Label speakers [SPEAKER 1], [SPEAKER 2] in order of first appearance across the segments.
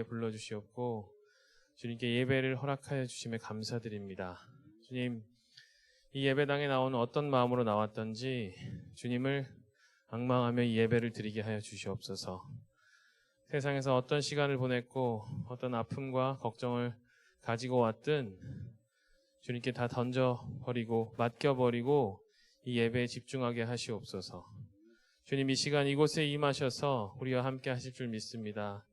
[SPEAKER 1] 자리에 불러주시옵고 주님께 예배를 허락하여 주심에 감사드립니다. 주님, 이 예배당에 나오는 어떤 마음으로 나왔던지 주님을 앙망하며 이 예배를 드리게 하여 주시옵소서. 세상에서 어떤 시간을 보냈고 어떤 아픔과 걱정을 가지고 왔든 주님께 다 던져버리고 맡겨버리고 이 예배에 집중하게 하시옵소서. 주님, 이 시간 이곳에 임하셔서 우리와 함께 하실 줄 믿습니다.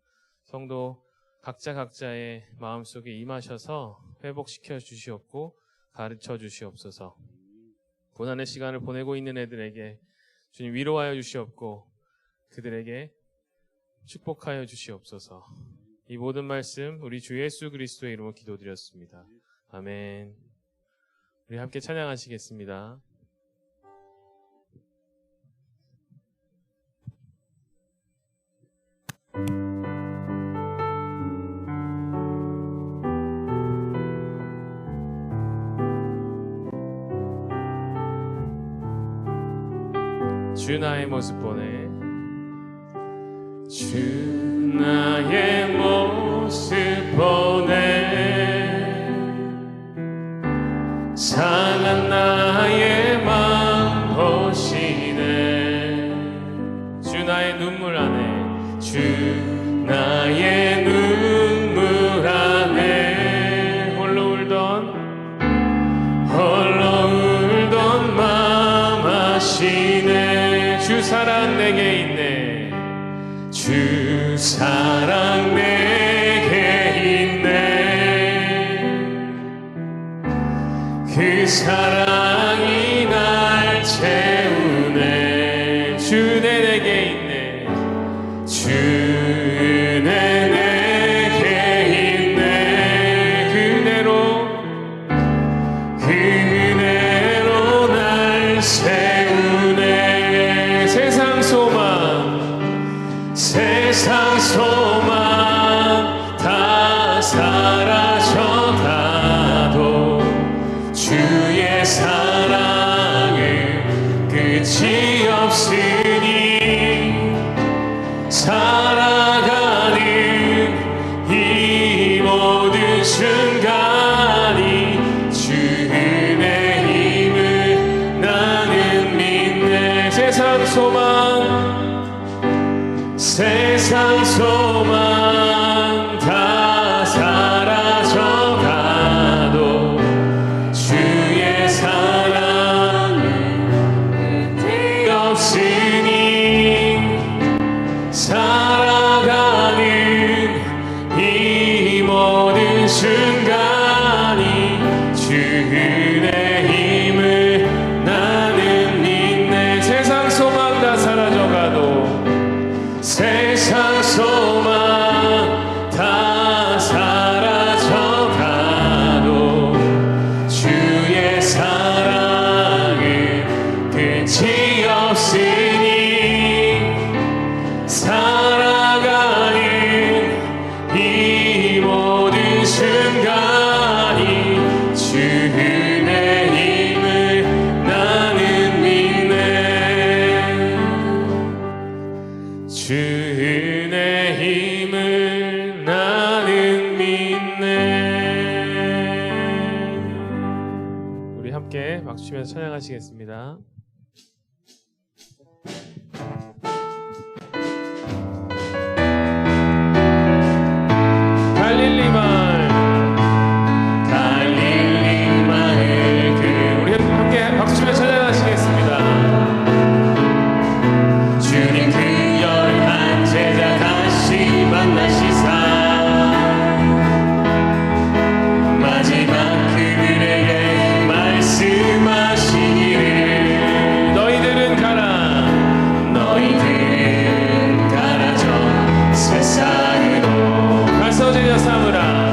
[SPEAKER 1] 성도 각자의 마음속에 임하셔서 회복시켜 주시옵고 가르쳐 주시옵소서. 고난의 시간을 보내고 있는 애들에게 주님 위로하여 주시옵고 그들에게 축복하여 주시옵소서. 이 모든 말씀 우리 주 예수 그리스도의 이름으로 기도드렸습니다. 아멘. 우리 함께 찬양하시겠습니다. 주 나의 모습 보내. 주 나의 모습 보내. 상한 나의 맘 보시네. 주 나의 눈물 안에. 주 나의 눈물 안에. 홀로 울던 맘 아시네. 주 사랑 내게 있네. 주 사랑 내게 있네. 그 사랑이 날 채우네. 주네 내게 있네. 주네 내게 있네. 그대로 날 세우네. 세상 소망 다 사라져가도 주의 사랑은 끝이 없으니 살아가는 이 모든 순간이 주의 힘을 나는 믿네. 세상 소망 다 사라져가도 주의 사랑은 끝이 없으니 살아가는 이 모든 순간이 주의 힘을 나는 믿네. 세상 소망 다 사라져가도 세상 소망 다 사라져가도 주의 사랑은 끝이 없으니 살아가는 이 모든 순간이 주의 힘을 나는 믿네. 주의 힘을 나는 믿네. 우리 함께 박수 치면서 찬양하시겠습니다. 갈릴리 마을 우리 함께 박수 치면서 찬양하시겠습니다. 주님 그 열한 제자 다시 만나시사 마지막 그들에게 말씀하시기를 너희들은 가라 저 세상으로 가서 제자 삼으라.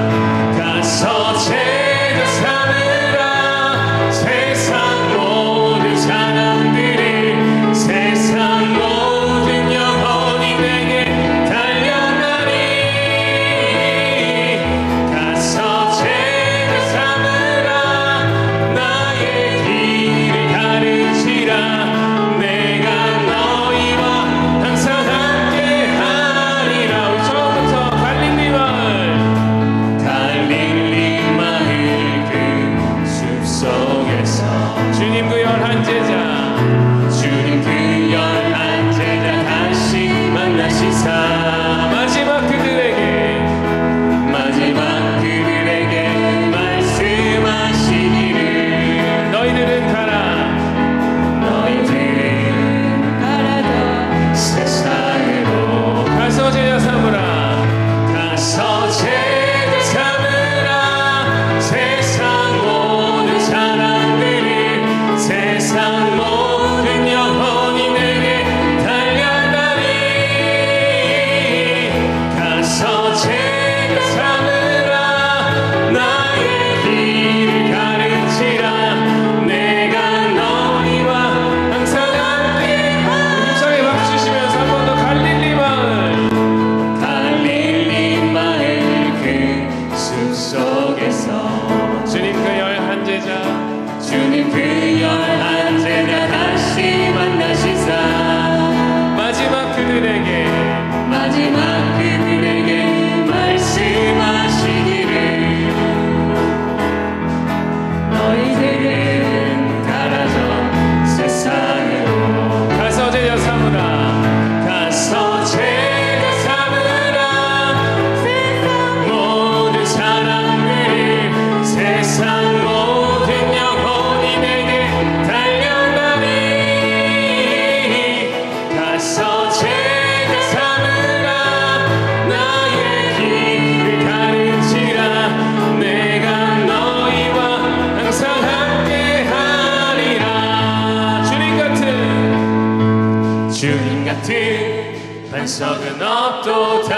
[SPEAKER 1] 반석은 없도다.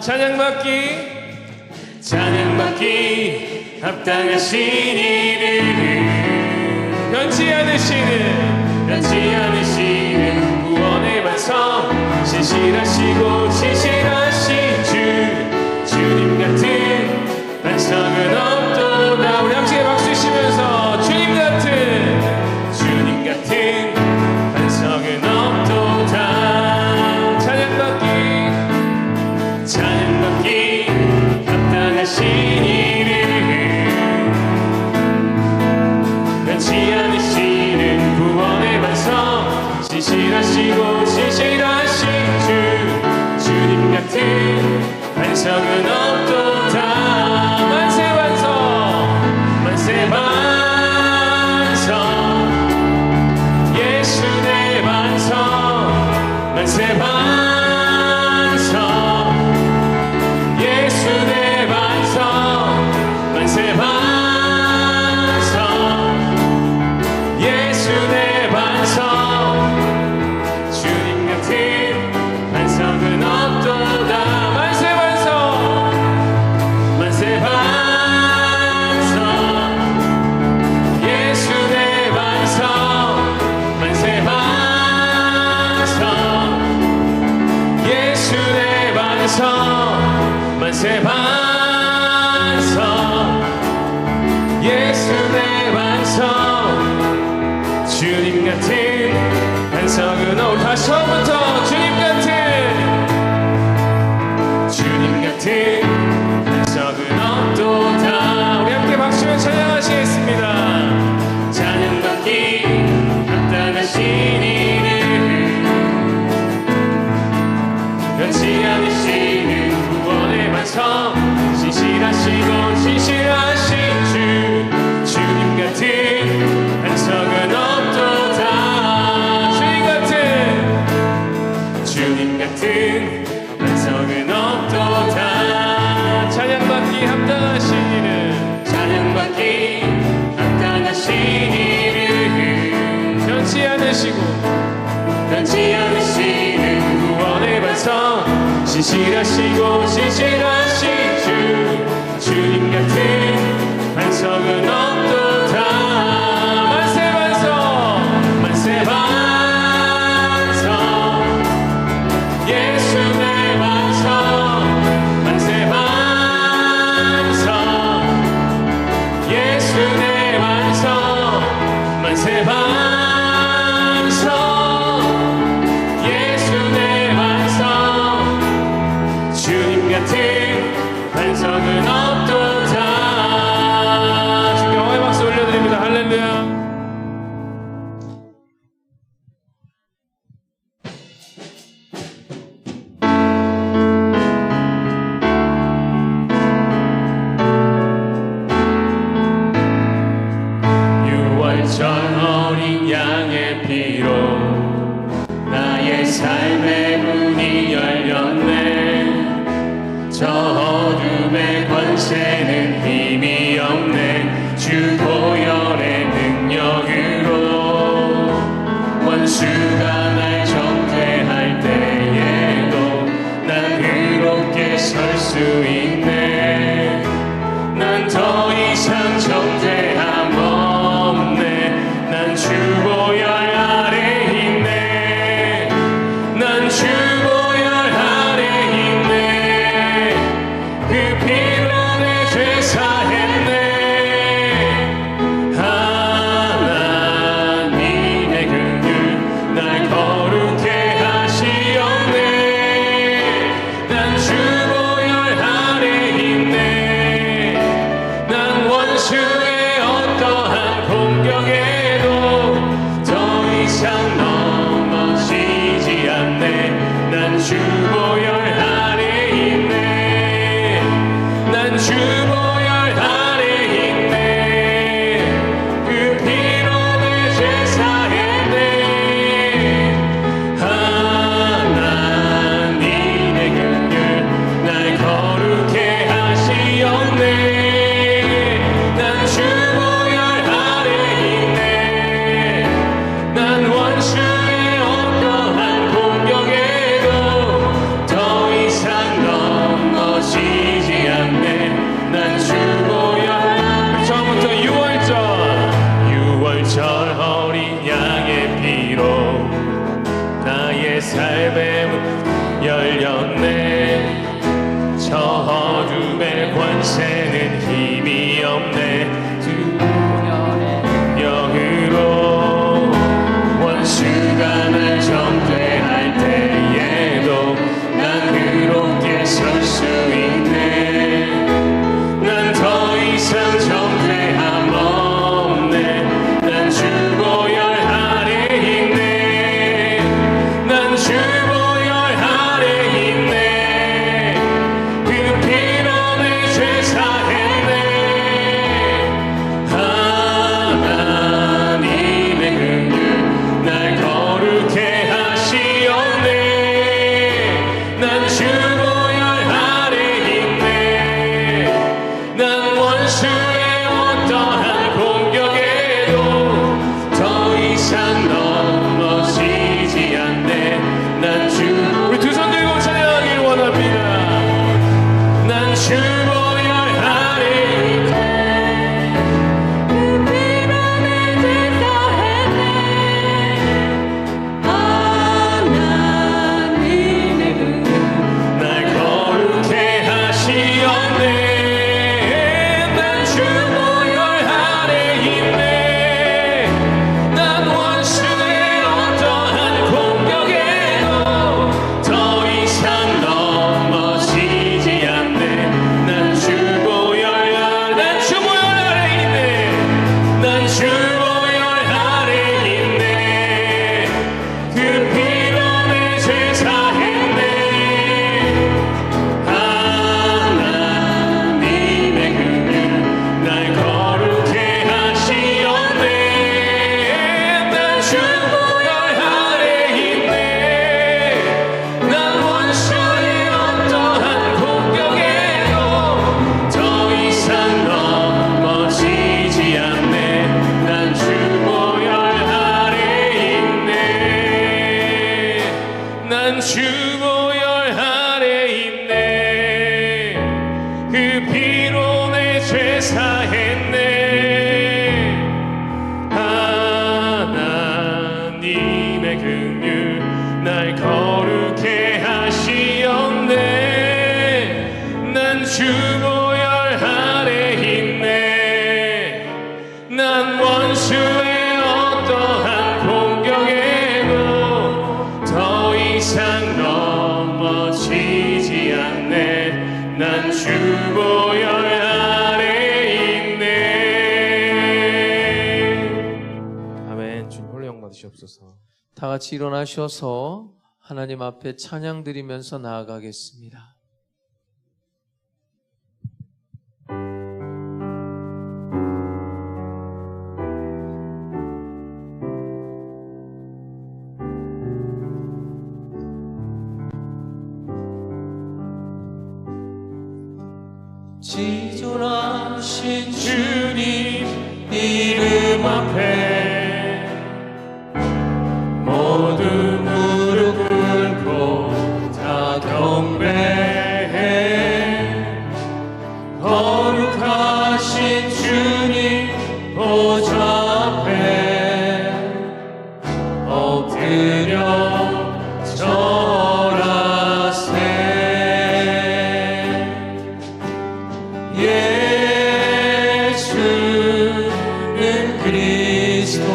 [SPEAKER 1] 찬양받기 합당하신 이름, 변치 않으시는 구원의 반석, 신실하시고 신실하신 주님 같은 반석은 없도다. 우리 함께 박수 치면서 주님 같은 반석은 없도다. 찬양받기 합당하신 이름, 변치 않으시는 구원의 반석, 신실하시고 신실하신 주님 같은 반석은 없도다. 만세 반석, 예수 내 반석, 만세 반석, 예수 내 반석, 만세 반석, 예수 내 반석, 주님 같은 반석은 없도다. 만세 반석, 예수 내 반석, 만세 반석, 예수 내 반석, 만세 반석, 예수 내 반석, 주님 같은 반석은 우리 다시 처음부터 주님 같은 반석은 없도다. 우리 함께 박수며 찬양하시겠습니다. 찬양받기 합당하신 이름, 변치 않으시는 구원의 반석, 신실하시고 신실하신 주님 같은 반석은 없도다. 주님 같은 반석은 없도다. 찬양받기 합당하신 이름, 변치 않으시는 구원의 반석, 신실하시고 신실하신 주님 같은 반석은 없도다. 만세 반석, 예수 내 반석, 만세 반석, 예수 내 반석, 만세 반석, 예수 내 반석, 주님 같은 반석은 없도다. 주님 영광의 박수 올려드립니다. 할렐루야. 전 어린 양의 피로 나의 삶의 문이 열렸네. 저 어둠의 권세는 힘이 없네. 주 보혈의 능력으로 원수가 날 정죄할 때에도 난 의롭게 설 수 있네. 난 더 이상 정죄함 없네. 난 주 보혈 아래 있네. 난 주 보혈 아래 있네. 그 피로 내 죄 사했네. 하나님의 긍휼 날 거룩해 하시옵네. 난 주 보혈 아래 주 보혈 아래 있네. 난 원수의 어떠한 공격에도 더 이상 넘어지지 않네. 난 주 보혈 아래 있네. 아멘. 주님 홀로 영광 받으시옵소서.
[SPEAKER 2] 다 같이 일어나셔서 하나님 앞에 찬양 드리면서 나아가겠습니다. 지존하신 주님 이름 앞에 모두 무릎 꿇고 다 경배해. 거룩하신 주님 보좌 앞에 엎드려 절하세. 예수는 그리스도,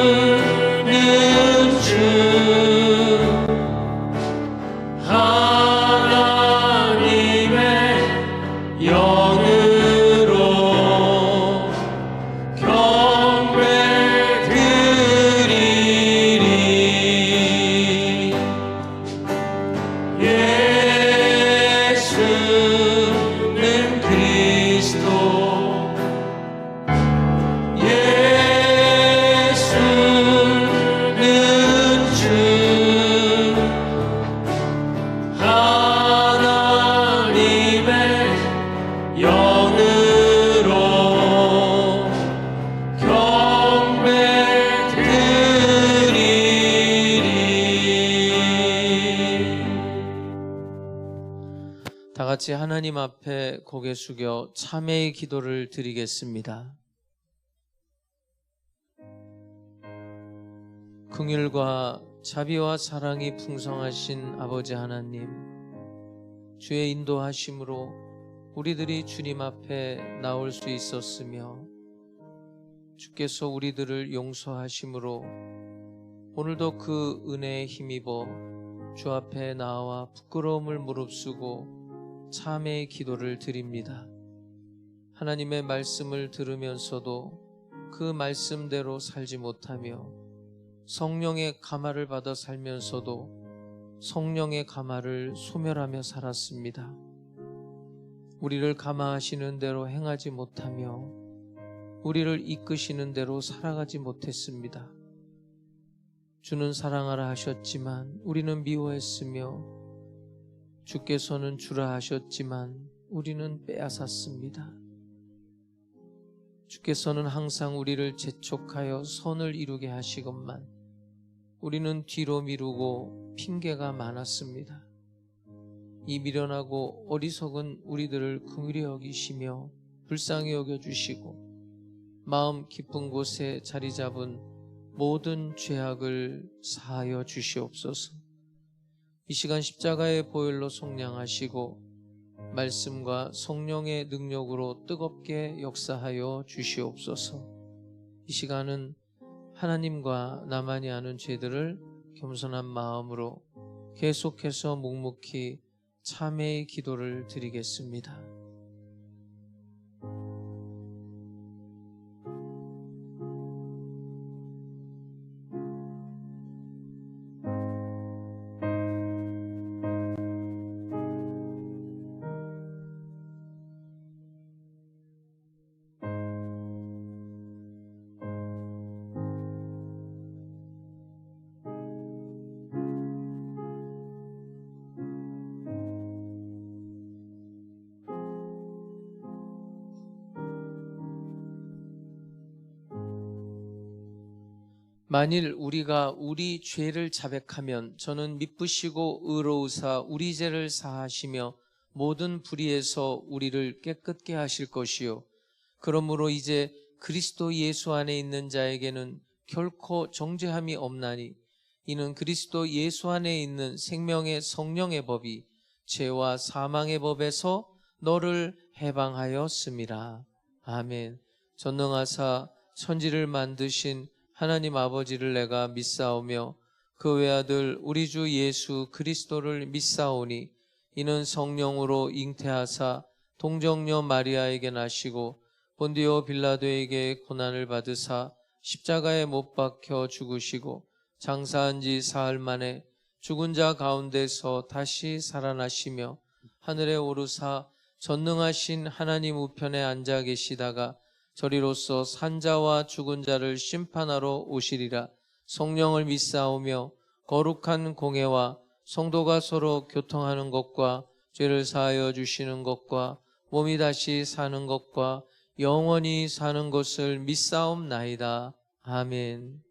[SPEAKER 2] 예수는 주, 하나님의 영으로 경배드리리. 예수는 그리스도, 예수는 주, 하나님의 영으로 경배드리리. 다 같이 하나님 앞에 고개 숙여 참회의 기도를 드리겠습니다. 긍휼과 자비와 사랑이 풍성하신 아버지 하나님, 주의 인도하심으로 우리들이 주님 앞에 나올 수 있었으며 주께서 우리들을 용서하심으로 오늘도 그 은혜에 힘입어 주 앞에 나와 부끄러움을 무릅쓰고 참회의 기도를 드립니다. 하나님의 말씀을 들으면서도 그 말씀대로 살지 못하며 성령의 감화를 받아 살면서도 성령의 감화를 소멸하며 살았습니다. 우리를 감화하시는 대로 행하지 못하며 우리를 이끄시는 대로 살아가지 못했습니다. 주는 사랑하라 하셨지만 우리는 미워했으며 주께서는 주라 하셨지만 우리는 빼앗았습니다. 주께서는 항상 우리를 재촉하여 선을 이루게 하시건만 우리는 뒤로 미루고 핑계가 많았습니다. 이 미련하고 어리석은 우리들을 긍휼히 여기시며 불쌍히 여겨주시고 마음 깊은 곳에 자리 잡은 모든 죄악을 사하여 주시옵소서. 이 시간 십자가의 보혈로 속량하시고 말씀과 성령의 능력으로 뜨겁게 역사하여 주시옵소서. 이 시간은 하나님과 나만이 아는 죄들을 겸손한 마음으로 계속해서 묵묵히 참회의 기도를 드리겠습니다. 만일 우리가 우리 죄를 자백하면 저는 미쁘시고 의로우사 우리 죄를 사하시며 모든 불의에서 우리를 깨끗게 하실 것이요 그러므로 이제 그리스도 예수 안에 있는 자에게는 결코 정죄함이 없나니 이는 그리스도 예수 안에 있는 생명의 성령의 법이 죄와 사망의 법에서 너를 해방하였음이라. 아멘. 전능하사 천지를 만드신 하나님 아버지를 내가 믿사오며 그 외아들 우리 주 예수 그리스도를 믿사오니 이는 성령으로 잉태하사 동정녀 마리아에게 나시고 본디오 빌라도에게 고난을 받으사 십자가에 못 박혀 죽으시고 장사한 지 사흘 만에 죽은 자 가운데서 다시 살아나시며 하늘에 오르사 전능하신 하나님 우편에 앉아 계시다가 저리로서 산자와 죽은 자를 심판하러 오시리라. 성령을 믿사오며 거룩한 공회와 성도가 서로 교통하는 것과 죄를 사하여 주시는 것과 몸이 다시 사는 것과 영원히 사는 것을 믿사옵나이다. 아멘.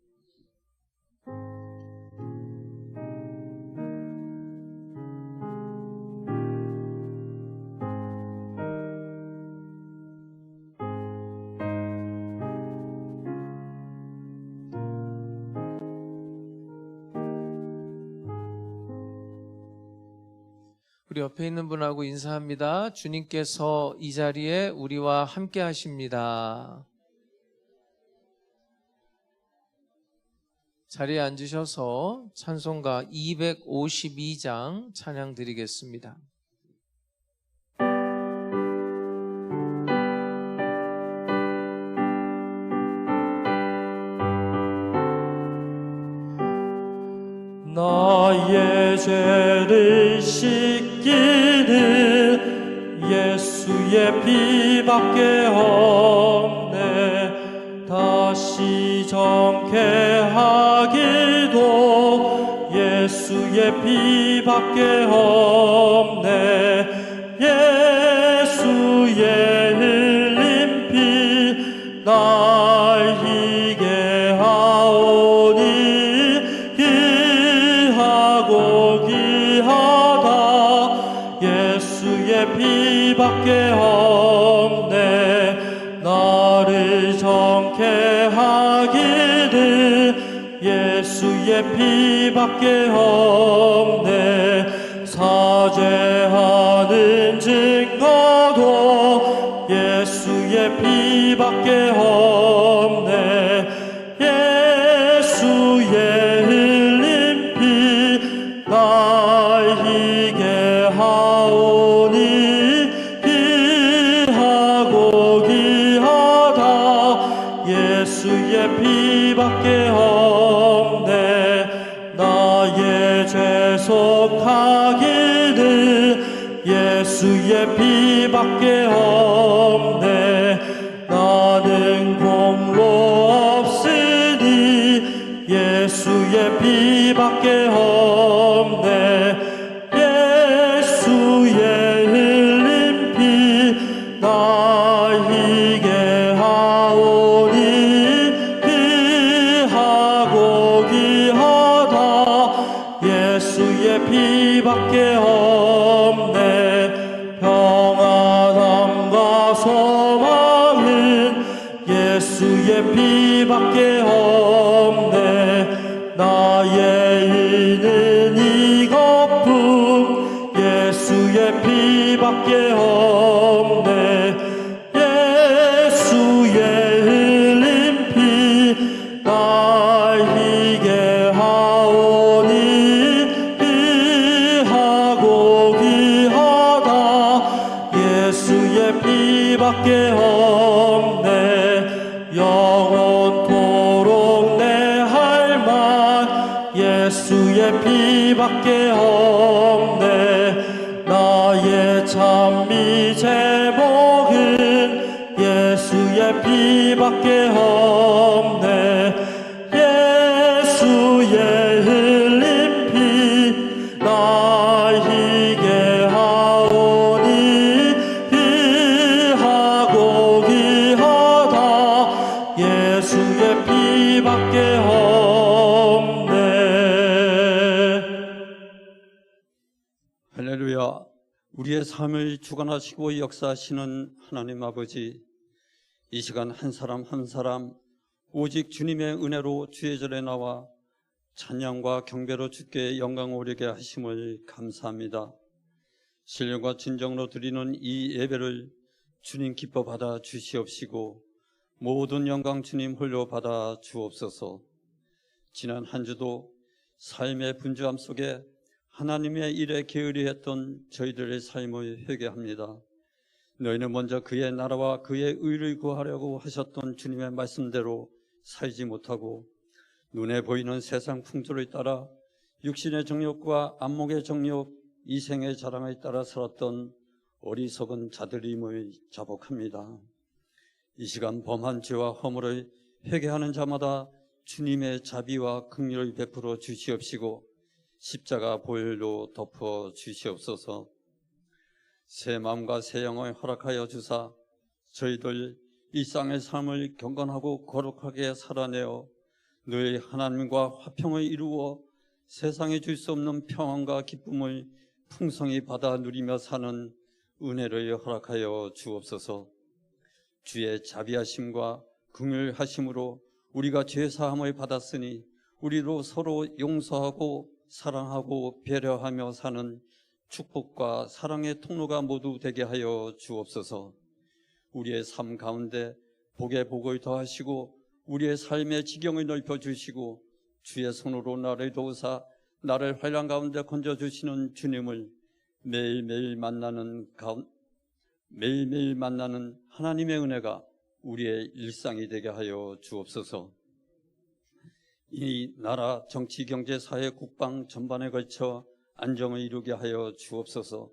[SPEAKER 2] 우리 옆에 있는 분하고 인사합니다. 주님께서 이 자리에 우리와 함께 하십니다. 자리에 앉으셔서 찬송가 252장 찬양 드리겠습니다.
[SPEAKER 3] 나의 죄를 씻기는 예수의 피밖에 없네. 다시 정케하기도 예수의 피밖에 없네. 예수의 흘린 피 날 희게 하오니 예수의 피밖에 없네. 나를 정케 하기를 예수의 피밖에 없네. 사죄하는 증거도 예수의 피밖에 없네. 예수의 흘린 피 날 희게 하오니 귀하고 귀하다. 예수의 피밖에 없네. 나의 죄 속하기는 예수의 피밖에 없네. 나는 공로 없으니 예수의 피밖에 없네. 예수의 흘린 피 날 희게 하오니 귀하고 귀하다. 예수의 피밖에 없네. 평안함과 소망은 예수의 피밖에 없네. 나의 의는 이것뿐 예수의 피밖에 없네. 예수의 흘린 피 날 희게 하오니 귀하고 귀하다. 예수의 피밖에 없네. 영원토록 내 할 말 예수의 피밖에 없네. 나의 찬미 제목은 예수의 피밖에 없네. 예수의 흘린 피 날 희게 하오니 귀하고 귀하다. 예수의 피밖에 없네.
[SPEAKER 4] 할렐루야. 우리의 삶을 주관하시고 역사하시는 하나님 아버지, 이 시간 한 사람 한 사람 오직 주님의 은혜로 주의 절에 나와 찬양과 경배로 주께 영광 오르게 하심을 감사합니다. 신령과 진정으로 드리는 이 예배를 주님 기뻐 받아 주시옵시고 모든 영광 주님 홀로 받아 주옵소서. 지난 한 주도 삶의 분주함 속에 하나님의 일에 게으리했던 저희들의 삶을 회개합니다. 너희는 먼저 그의 나라와 그의 의를 구하려고 하셨던 주님의 말씀대로 살지 못하고 눈에 보이는 세상 풍조를 따라 육신의 정욕과 안목의 정욕, 이생의 자랑에 따라 살았던 어리석은 자들임을 자복합니다. 이 시간 범한 죄와 허물을 회개하는 자마다 주님의 자비와 긍휼을 베풀어 주시옵시고 십자가 보혈로 덮어 주시옵소서. 새 마음과 새 영을 허락하여 주사 저희들 일상의 삶을 경건하고 거룩하게 살아내어 늘 하나님과 화평을 이루어 세상에 줄 수 없는 평안과 기쁨을 풍성히 받아 누리며 사는 은혜를 허락하여 주옵소서. 주의 자비하심과 긍휼하심으로 우리가 죄사함을 받았으니 우리로 서로 용서하고 사랑하고 배려하며 사는 축복과 사랑의 통로가 모두 되게 하여 주옵소서. 우리의 삶 가운데 복의 복을 더하시고 우리의 삶의 지경을 넓혀주시고 주의 손으로 나를 도우사 나를 환난 가운데 건져주시는 주님을 매일매일 만나는 하나님의 은혜가 우리의 일상이 되게 하여 주옵소서. 이 나라 정치, 경제, 사회, 국방 전반에 걸쳐 안정을 이루게 하여 주옵소서.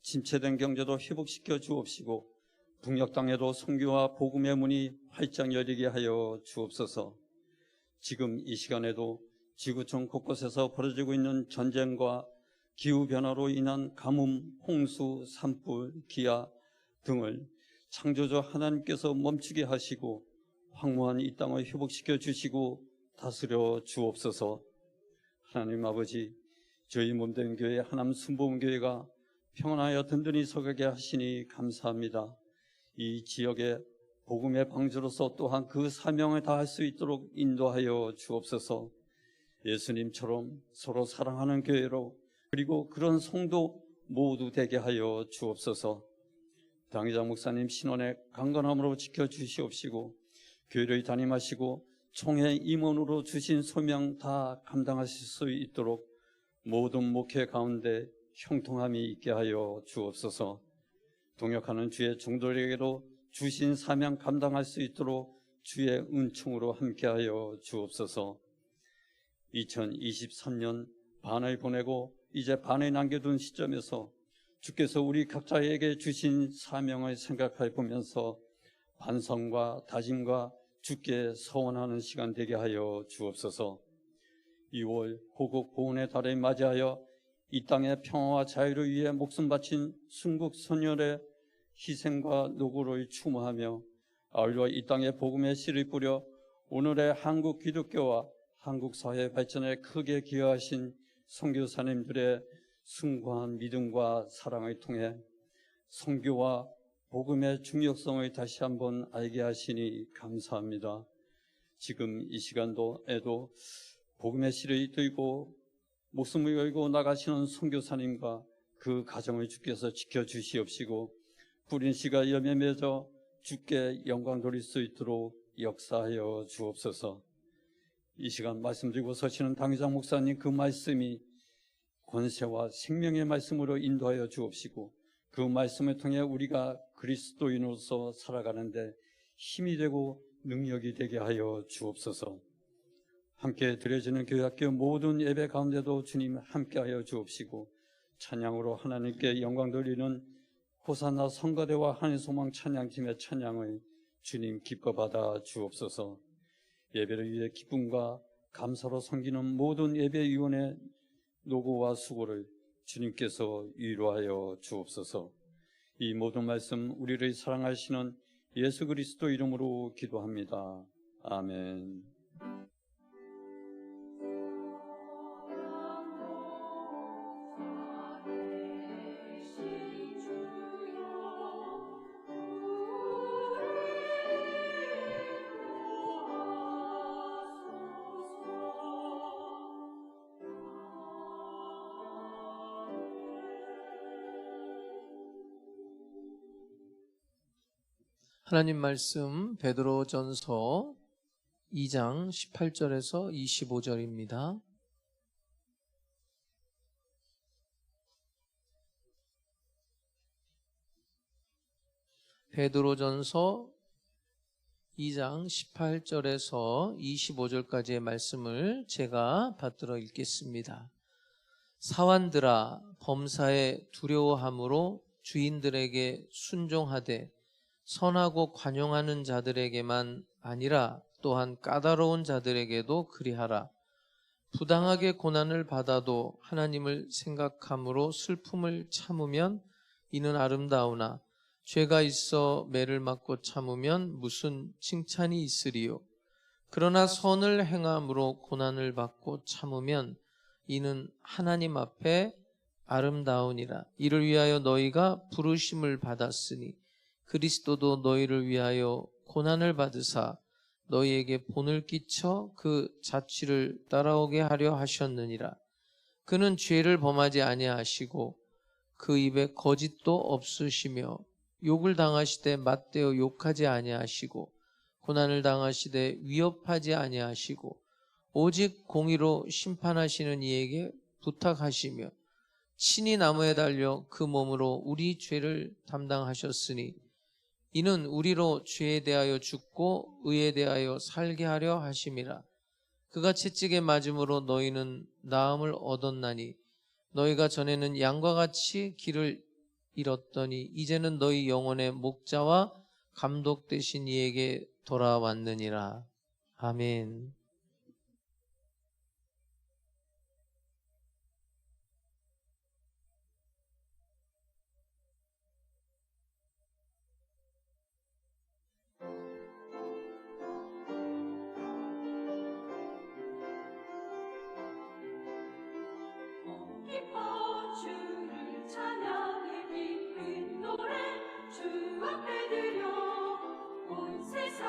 [SPEAKER 4] 침체된 경제도 회복시켜 주옵시고 북녘 땅에도 선교와 복음의 문이 활짝 열리게 하여 주옵소서. 지금 이 시간에도 지구촌 곳곳에서 벌어지고 있는 전쟁과 기후변화로 인한 가뭄, 홍수, 산불, 기아 등을 창조주 하나님께서 멈추게 하시고 황무한 이 땅을 회복시켜 주시고 다스려 주옵소서. 하나님 아버지, 저희 몸된 교회 하남 순복음교회가 평안하여 든든히 서게 하시니 감사합니다. 이 지역의 복음의 방주로서 또한 그 사명을 다할 수 있도록 인도하여 주옵소서. 예수님처럼 서로 사랑하는 교회로 그리고 그런 성도 모두 되게 하여 주옵소서. 당회장 목사님 신원의 강건함으로 지켜주시옵시고 교회를 담임하시고 총회 임원으로 주신 소명 다 감당하실 수 있도록 모든 목회 가운데 형통함이 있게 하여 주옵소서. 동역하는 주의 종들에게도 주신 사명 감당할 수 있도록 주의 은총으로 함께하여 주옵소서. 2023년 반을 보내고 이제 반을 남겨둔 시점에서 주께서 우리 각자에게 주신 사명을 생각해 보면서 반성과 다짐과 주께 서원하는 시간 되게 하여 주옵소서. 2월 호국 보훈의 달을 맞이하여 이 땅의 평화와 자유를 위해 목숨 바친 순국 선열의 희생과 노고를 추모하며 아울러 이 땅에 복음의 씨를 뿌려 오늘의 한국 기독교와 한국 사회 발전에 크게 기여하신 선교사님들의 숭고한 믿음과 사랑을 통해 선교와 복음의 중요성을 다시 한번 알게 하시니 감사합니다. 지금 이 시간도에도 복음의 씨를 들고 목숨을 걸고 나가시는 선교사님과 그 가정을 주께서 지켜주시옵시고 뿌린 씨가 열매 맺어 주께 영광 돌릴 수 있도록 역사하여 주옵소서. 이 시간 말씀 드리고 서시는 당회장 목사님 그 말씀이 권세와 생명의 말씀으로 인도하여 주옵시고 그 말씀을 통해 우리가 그리스도인으로서 살아가는데 힘이 되고 능력이 되게 하여 주옵소서. 함께 드려지는 교회학교 모든 예배 가운데도 주님 함께하여 주옵시고 찬양으로 하나님께 영광 돌리는 호산나 성가대와 하늘소망 찬양팀의 찬양을 주님 기뻐 받아 주옵소서. 예배를 위해 기쁨과 감사로 섬기는 모든 예배위원의 노고와 수고를 주님께서 위로하여 주옵소서. 이 모든 말씀 우리를 사랑하시는 예수 그리스도 이름으로 기도합니다. 아멘.
[SPEAKER 2] 하나님 말씀 베드로전서 2장 18절에서 25절입니다. 베드로전서 2장 18절에서 25절까지의 말씀을 제가 받들어 읽겠습니다. 사환들아, 범사에 두려워함으로 주인들에게 순종하되 선하고 관용하는 자들에게만 아니라 또한 까다로운 자들에게도 그리하라. 부당하게 고난을 받아도 하나님을 생각함으로 슬픔을 참으면 이는 아름다우나 죄가 있어 매를 맞고 참으면 무슨 칭찬이 있으리요. 그러나 선을 행함으로 고난을 받고 참으면 이는 하나님 앞에 아름다우니라. 이를 위하여 너희가 부르심을 받았으니 그리스도도 너희를 위하여 고난을 받으사 너희에게 본을 끼쳐 그 자취를 따라오게 하려 하셨느니라. 그는 죄를 범하지 아니하시고 그 입에 거짓도 없으시며 욕을 당하시되 맞대어 욕하지 아니하시고 고난을 당하시되 위협하지 아니하시고 오직 공의로 심판하시는 이에게 부탁하시며 친히 나무에 달려 그 몸으로 우리 죄를 담당하셨으니 이는 우리로 죄에 대하여 죽고 의에 대하여 살게 하려 하심이라. 그가 채찍에 맞음으로 너희는 나음을 얻었나니 너희가 전에는 양과 같이 길을 잃었더니 이제는 너희 영혼의 목자와 감독 되신 이에게 돌아왔느니라. 아멘.
[SPEAKER 5] 기뻐 주를 찬양해 기쁜 노래 주 앞에 드려 온 세상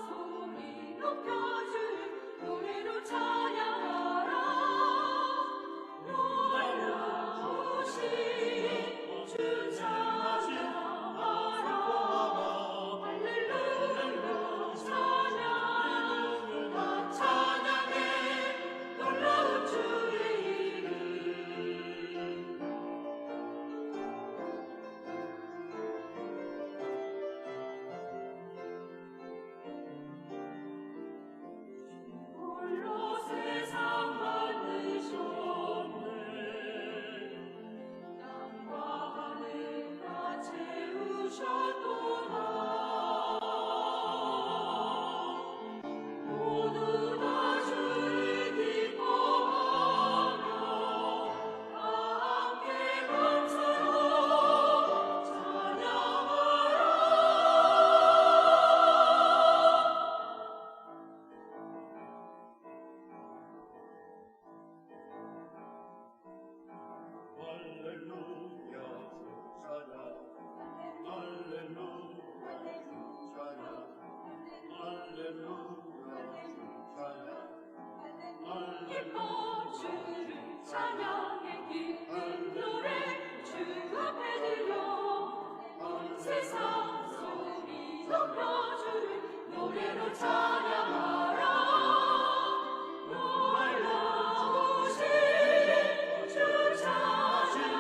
[SPEAKER 5] 소리 높여줄 노래로 찬양하라. 놀라우신 주 찬양하라. 할렐루야 찬양 나 찬양해 놀라운 주의 홀로 세상 만드셨네. 땅과 하늘 다 채우셨도다. 모두 다 주를 기뻐하며 함께 감사로 찬양하라. 기뻐 주를 찬양해 기쁜 노래 주 앞에 드려 온 세상 소리 높여줄 노래로 찬양하라. 놀라우신 주 찬양하라.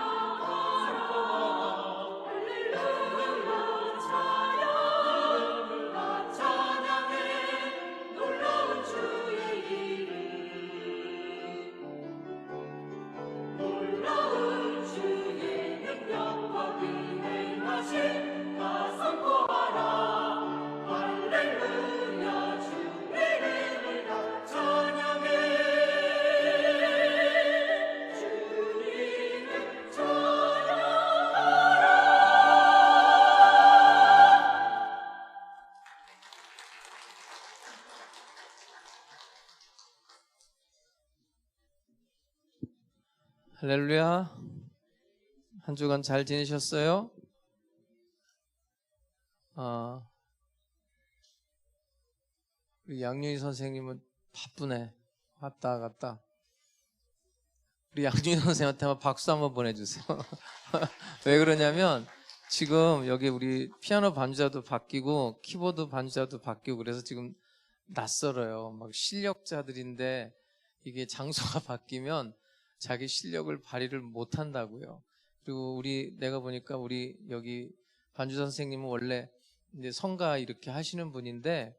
[SPEAKER 5] 할렐루야 찬양 나 찬양해 놀라운 주의 이름. 놀라운 주의 능력과 그 행하심 다 선포하라. 할렐루야 주 이름을 다 찬양해. 주 이름 찬양하라.
[SPEAKER 2] 할렐루야. 한 주간 잘 지내셨어요? 우리 양윤희 선생님은 바쁘네. 왔다 갔다. 우리 양윤희 선생님한테 한번 박수 한번 보내주세요. 왜 그러냐면 지금 여기 우리 피아노 반주자도 바뀌고 키보드 반주자도 바뀌고 그래서 지금 낯설어요. 막 실력자들인데 이게 장소가 바뀌면 자기 실력을 발휘를 못 한다고요. 그리고 내가 보니까 우리 여기 반주자 선생님은 원래 이제 성가 이렇게 하시는 분인데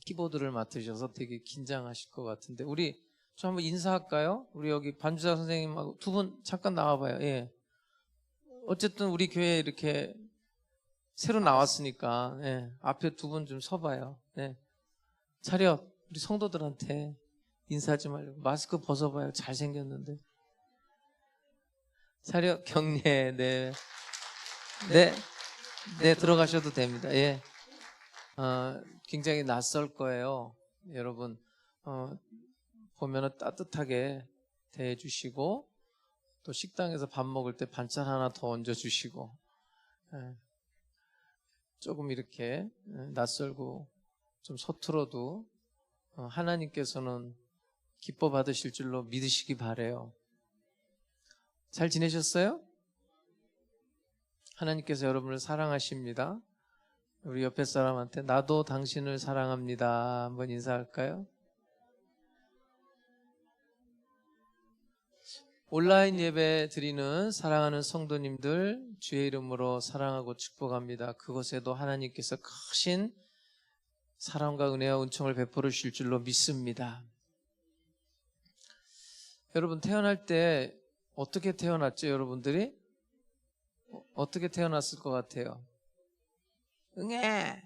[SPEAKER 2] 키보드를 맡으셔서 되게 긴장하실 것 같은데 우리 좀 한번 인사할까요? 우리 여기 반주자 선생님하고 두 분 잠깐 나와봐요. 예. 어쨌든 우리 교회에 이렇게 새로 나왔으니까 예. 앞에 두 분 좀 서봐요. 예. 차렷 우리 성도들한테 인사하지 말고 마스크 벗어봐요. 잘생겼는데. 차렷 경례 네. 네 들어가셔도 됩니다. 예. 굉장히 낯설 거예요. 여러분 보면은 따뜻하게 대해주시고 또 식당에서 밥 먹을 때 반찬 하나 더 얹어주시고 조금 이렇게 낯설고 좀 서툴어도 하나님께서는 기뻐 받으실 줄로 믿으시기 바래요. 잘 지내셨어요? 하나님께서 여러분을 사랑하십니다. 우리 옆에 사람한테 나도 당신을 사랑합니다. 한번 인사할까요? 온라인 예배 드리는 사랑하는 성도님들 주의 이름으로 사랑하고 축복합니다. 그곳에도 하나님께서 크신 사랑과 은혜와 은총을 베풀어 주실 줄로 믿습니다. 여러분 태어날 때 어떻게 태어났죠? 여러분들이? 어떻게 태어났을 것 같아요? 응애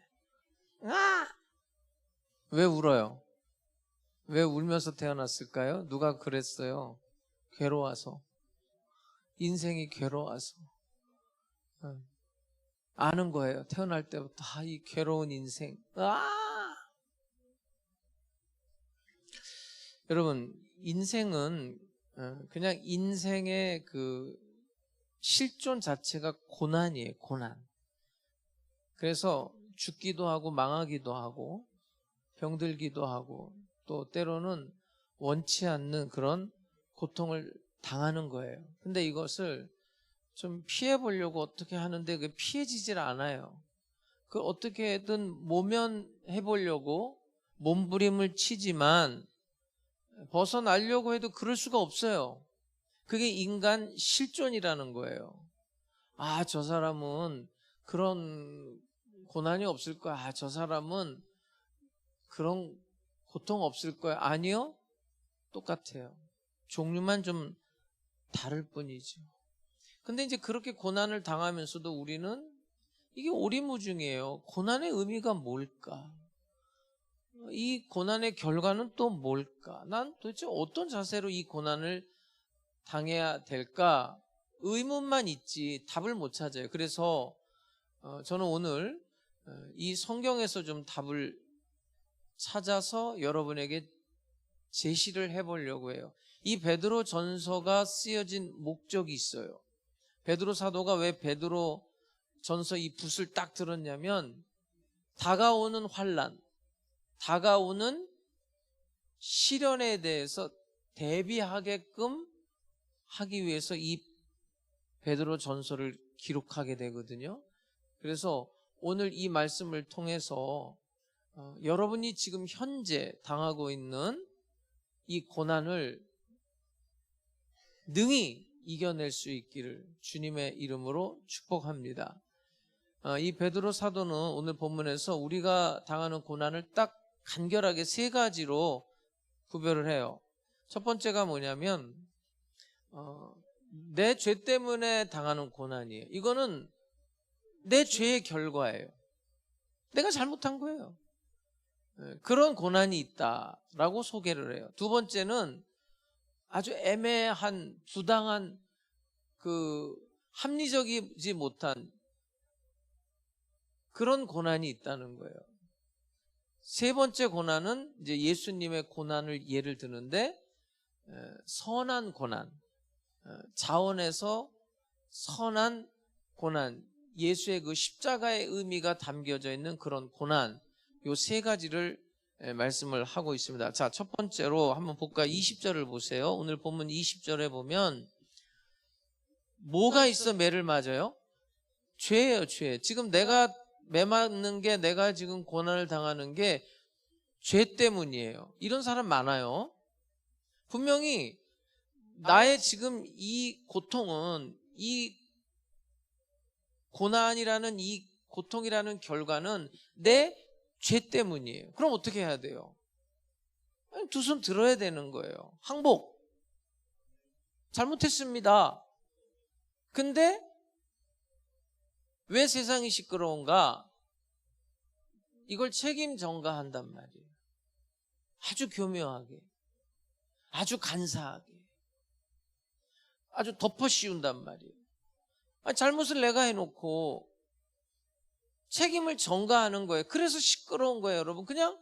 [SPEAKER 2] 왜 울어요? 왜 울면서 태어났을까요? 누가 그랬어요? 괴로워서 인생이 괴로워서 아는 거예요. 태어날 때부터 이 괴로운 인생 여러분 인생은 그냥 인생의 그 실존 자체가 고난이에요. 고난. 그래서 죽기도 하고 망하기도 하고 병들기도 하고 또 때로는 원치 않는 그런 고통을 당하는 거예요. 근데 이것을 좀 피해 보려고 어떻게 하는데 그게 피해지질 않아요. 그 어떻게든 모면해 보려고 몸부림을 치지만 벗어나려고 해도 그럴 수가 없어요. 그게 인간 실존이라는 거예요. 저 사람은 그런 고난이 없을 거야. 저 사람은 그런 고통 없을 거야. 아니요. 똑같아요. 종류만 좀 다를 뿐이죠. 근데 이제 그렇게 고난을 당하면서도 우리는 이게 오리무중이에요. 고난의 의미가 뭘까? 이 고난의 결과는 또 뭘까? 난 도대체 어떤 자세로 이 고난을 당해야 될까? 의문만 있지 답을 못 찾아요. 그래서 저는 오늘 이 성경에서 좀 답을 찾아서 여러분에게 제시를 해보려고 해요. 이 베드로 전서가 쓰여진 목적이 있어요. 베드로 사도가 왜 베드로 전서 이 붓을 딱 들었냐면 다가오는 환난, 다가오는 시련에 대해서 대비하게끔 하기 위해서 이 베드로 전서를 기록하게 되거든요. 그래서 오늘 이 말씀을 통해서 여러분이 지금 현재 당하고 있는 이 고난을 능히 이겨낼 수 있기를 주님의 이름으로 축복합니다. 이 베드로 사도는 오늘 본문에서 우리가 당하는 고난을 딱 간결하게 세 가지로 구별을 해요. 첫 번째가 뭐냐면 내 죄 때문에 당하는 고난이에요. 이거는 내 죄의 결과예요. 내가 잘못한 거예요. 그런 고난이 있다라고 소개를 해요. 두 번째는 아주 애매한 부당한 합리적이지 못한 그런 고난이 있다는 거예요. 세 번째 고난은 이제 예수님의 고난을 예를 드는데 선한 고난, 자원에서 선한 고난, 예수의 그 십자가의 의미가 담겨져 있는 그런 고난, 요 세 가지를 말씀을 하고 있습니다. 자, 첫 번째로 한번 볼까요? 20절을 보세요. 오늘 본문 20절에 보면 뭐가 있어 매를 맞아요? 죄예요, 죄. 지금 내가 매맞는 게, 내가 지금 고난을 당하는 게 죄 때문이에요. 이런 사람 많아요. 분명히 나의 지금 이 고통은, 이 고난이라는, 이 고통이라는 결과는 내 죄 때문이에요. 그럼 어떻게 해야 돼요? 두 손 들어야 되는 거예요. 항복. 잘못했습니다. 근데 왜 세상이 시끄러운가? 이걸 책임 전가한단 말이에요. 아주 교묘하게, 아주 간사하게, 아주 덮어 씌운단 말이에요. 잘못을 내가 해놓고 책임을 전가하는 거예요. 그래서 시끄러운 거예요, 여러분. 그냥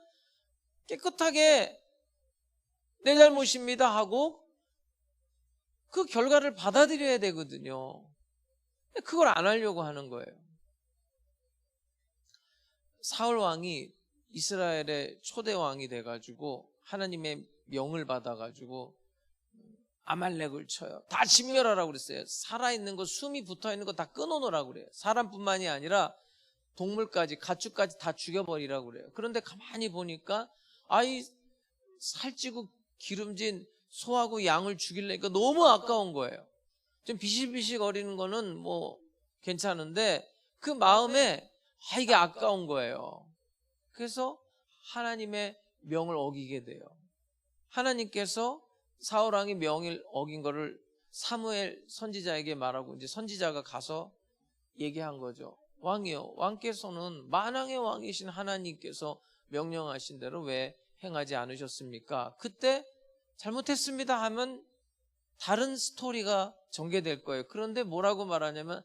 [SPEAKER 2] 깨끗하게 내 잘못입니다 하고 그 결과를 받아들여야 되거든요. 그걸 안 하려고 하는 거예요. 사울 왕이 이스라엘의 초대 왕이 돼가지고 하나님의 명을 받아가지고 아말렉을 쳐요. 다 진멸하라고 그랬어요. 살아있는 거, 숨이 붙어있는 거 다 끊어놓으라고 그래요. 사람뿐만이 아니라 동물까지, 가축까지 다 죽여버리라고 그래요. 그런데 가만히 보니까 아이 살찌고 기름진 소하고 양을 죽이려니까 너무 아까운 거예요. 좀 비실비실 거리는 거는 뭐 괜찮은데 그 마음에 이게 아까운 거예요. 그래서 하나님의 명을 어기게 돼요. 하나님께서 사울 왕이 명을 어긴 거를 사무엘 선지자에게 말하고 이제 선지자가 가서 얘기한 거죠. 왕이요, 왕께서는 만왕의 왕이신 하나님께서 명령하신 대로 왜 행하지 않으셨습니까? 그때 잘못했습니다 하면 다른 스토리가 전개될 거예요. 그런데 뭐라고 말하냐면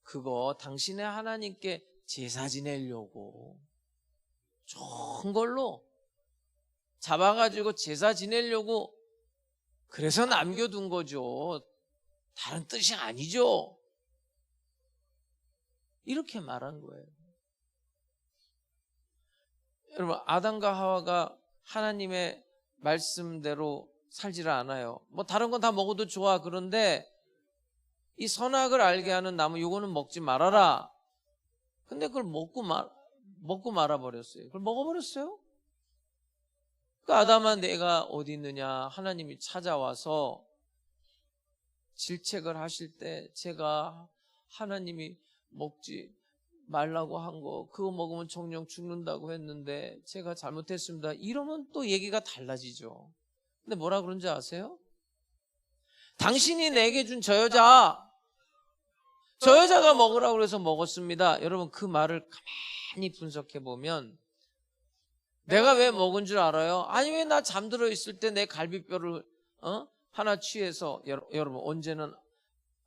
[SPEAKER 2] 그거 당신의 하나님께 제사 지내려고 좋은 걸로 잡아가지고 제사 지내려고 그래서 남겨둔 거죠. 다른 뜻이 아니죠. 이렇게 말한 거예요. 여러분, 아담과 하와가 하나님의 말씀대로 살지를 않아요. 뭐 다른 건 다 먹어도 좋아. 그런데 이 선악을 알게 하는 나무 요거는 먹지 말아라. 근데 그걸 먹고 말아버렸어요. 그걸 먹어버렸어요. 그 아담아 내가 어디 있느냐 하나님이 찾아와서 질책을 하실 때 제가 하나님이 먹지 말라고 한 거 그거 먹으면 정령 죽는다고 했는데 제가 잘못했습니다. 이러면 또 얘기가 달라지죠. 근데 뭐라 그런지 아세요? 당신이 내게 준 저 여자가 먹으라고 그래서 먹었습니다. 여러분 그 말을 가만히 분석해 보면 내가 왜 먹은 줄 알아요? 아니 왜 나 잠들어 있을 때 내 갈비뼈를 하나 취해서 여러분 언제는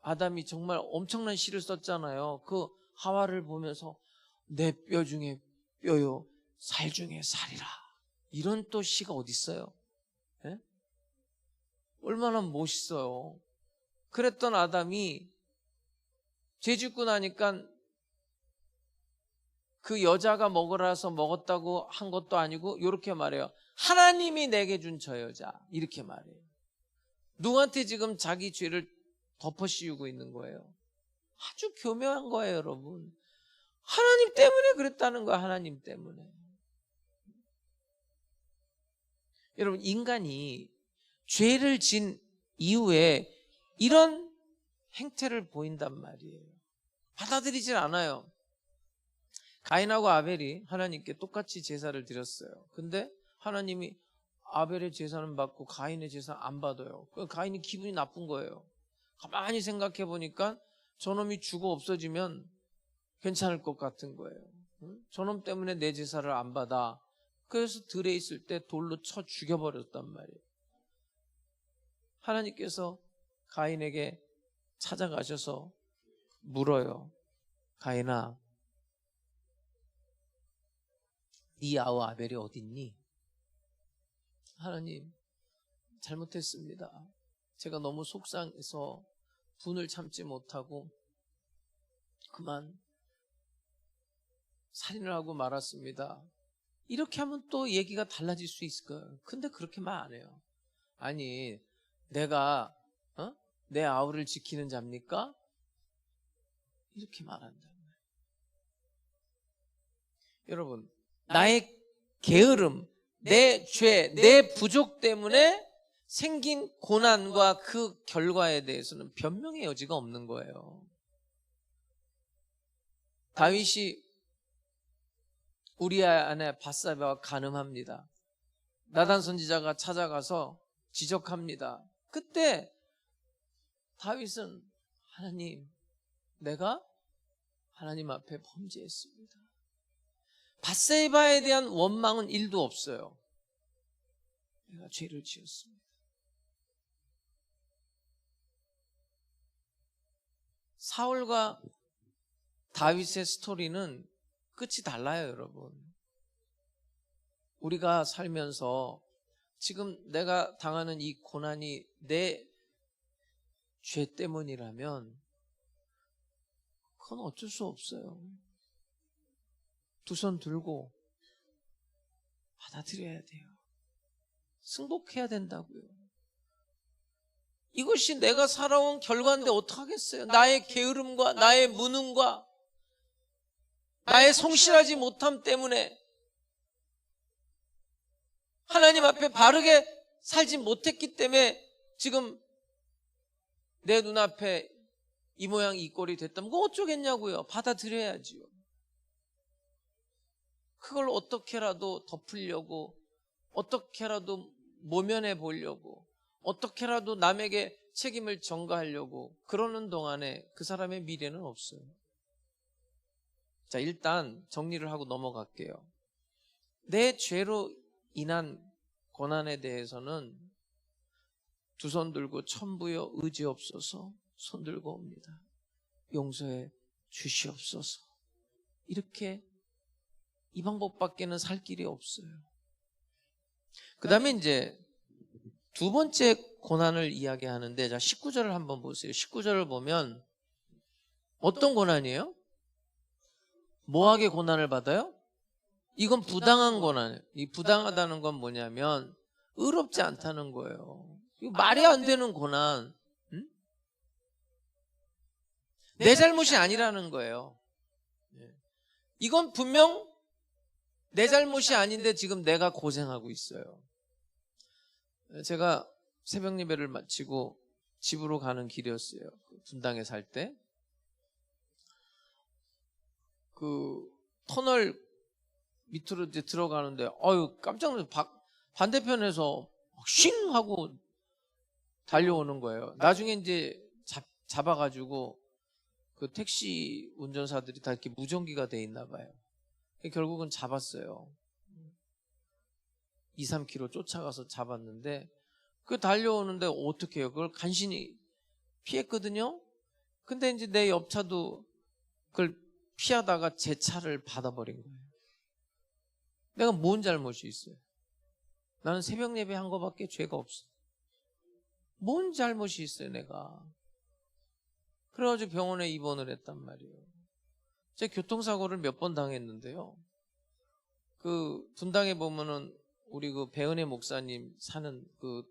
[SPEAKER 2] 아담이 정말 엄청난 시를 썼잖아요. 그 하와를 보면서 내 뼈 중에 뼈요 살 중에 살이라. 이런 또 시가 어디 있어요? 예? 얼마나 멋있어요. 그랬던 아담이 죄 짓고 나니까 그 여자가 먹으라서 먹었다고 한 것도 아니고 이렇게 말해요. 하나님이 내게 준 저 여자 이렇게 말해요. 누구한테 지금 자기 죄를 덮어씌우고 있는 거예요. 아주 교묘한 거예요, 여러분. 하나님 때문에 그랬다는 거야, 하나님 때문에. 여러분, 인간이 죄를 진 이후에 이런 행태를 보인단 말이에요. 받아들이질 않아요. 가인하고 아벨이 하나님께 똑같이 제사를 드렸어요. 근데 하나님이 아벨의 제사는 받고 가인의 제사는 안 받아요. 가인이 기분이 나쁜 거예요. 가만히 생각해 보니까 저놈이 죽어 없어지면 괜찮을 것 같은 거예요. 저놈 때문에 내 제사를 안 받아. 그래서 들에 있을 때 돌로 쳐 죽여버렸단 말이에요. 하나님께서 가인에게 찾아가셔서 물어요. 가인아, 네 아우 아벨이 어디 있니? 하나님, 잘못했습니다. 제가 너무 속상해서 분을 참지 못하고 그만 살인을 하고 말았습니다. 이렇게 하면 또 얘기가 달라질 수 있을 거예요. 근데 그렇게 말 안 해요. 아니, 내가 내 아우를 지키는 자입니까? 이렇게 말한다. 여러분, 나의 게으름, 내 죄, 내 부족 때문에 생긴 고난과 그 결과에 대해서는 변명의 여지가 없는 거예요. 다윗이 우리아의 아내 밧사바와 간음합니다. 나단 선지자가 찾아가서 지적합니다. 그때 다윗은 하나님, 내가 하나님 앞에 범죄했습니다. 밧세바에 대한 원망은 1도 없어요. 내가 죄를 지었습니다. 사울과 다윗의 스토리는 끝이 달라요, 여러분. 우리가 살면서 지금 내가 당하는 이 고난이 내 죄 때문이라면 그건 어쩔 수 없어요. 두 손 들고 받아들여야 돼요. 승복해야 된다고요. 이것이 내가 살아온 결과인데 어떡하겠어요? 나의 게으름과 나의 무능과 나의 성실하지 못함 때문에 하나님 앞에 바르게 살지 못했기 때문에 지금 내 눈앞에 이 모양 이 꼴이 됐다면 그거 어쩌겠냐고요. 받아들여야지요. 그걸 어떻게라도 덮으려고, 어떻게라도 모면해 보려고, 어떻게라도 남에게 책임을 전가하려고 그러는 동안에 그 사람의 미래는 없어요. 자, 일단 정리를 하고 넘어갈게요. 내 죄로 인한 고난에 대해서는 두 손 들고 천부여 의지없소서 손 들고 옵니다. 용서해 주시옵소서. 이렇게 이 방법밖에는 살 길이 없어요. 그 다음에 이제 두 번째 고난을 이야기하는데, 자, 19절을 한번 보세요. 19절을 보면 어떤 고난이에요? 뭐하게 고난을 받아요? 이건 부당한 고난이에요. 이 부당하다는 건 뭐냐면 의롭지 않다는 거예요. 이거 말이 안 되는 고난. 응? 내 잘못이 아니라는 거예요. 이건 분명 내 잘못이 아닌데 지금 내가 고생하고 있어요. 제가 새벽 예배를 마치고 집으로 가는 길이었어요. 분당에 살 때. 그 터널 밑으로 이제 들어가는데 깜짝 놀라서 반대편에서 쉥 하고 달려오는 거예요. 나중에 이제 잡아가지고 그 택시 운전사들이 다 이렇게 무전기가 돼 있나 봐요. 결국은 잡았어요. 2, 3km 쫓아가서 잡았는데 그 달려오는데 어떻게 해요? 그걸 간신히 피했거든요. 근데 이제 내 옆차도 그걸 피하다가 제 차를 받아버린 거예요. 내가 뭔 잘못이 있어요? 나는 새벽 예배 한 거밖에 죄가 없어. 뭔 잘못이 있어요, 내가? 그래가지고 병원에 입원을 했단 말이에요. 제가 교통사고를 몇 번 당했는데요. 그 분당에 보면은 우리 그 배은혜 목사님 사는 그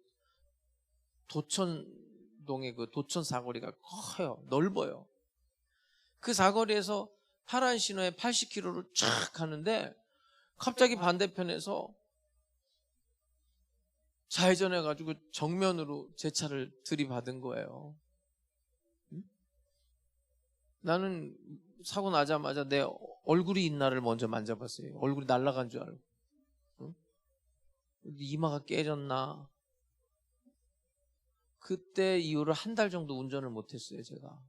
[SPEAKER 2] 도천동의 그 도천 사거리가 커요. 넓어요. 그 사거리에서 파란 신호에 80km를 쫙 가는데 갑자기 반대편에서 좌회전해가지고 정면으로 제 차를 들이받은 거예요. 응? 나는 사고 나자마자 내 얼굴이 있나를 먼저 만져봤어요. 얼굴이 날아간 줄 알고. 응? 이마가 깨졌나. 그때 이후로 한 달 정도 운전을 못했어요. 제가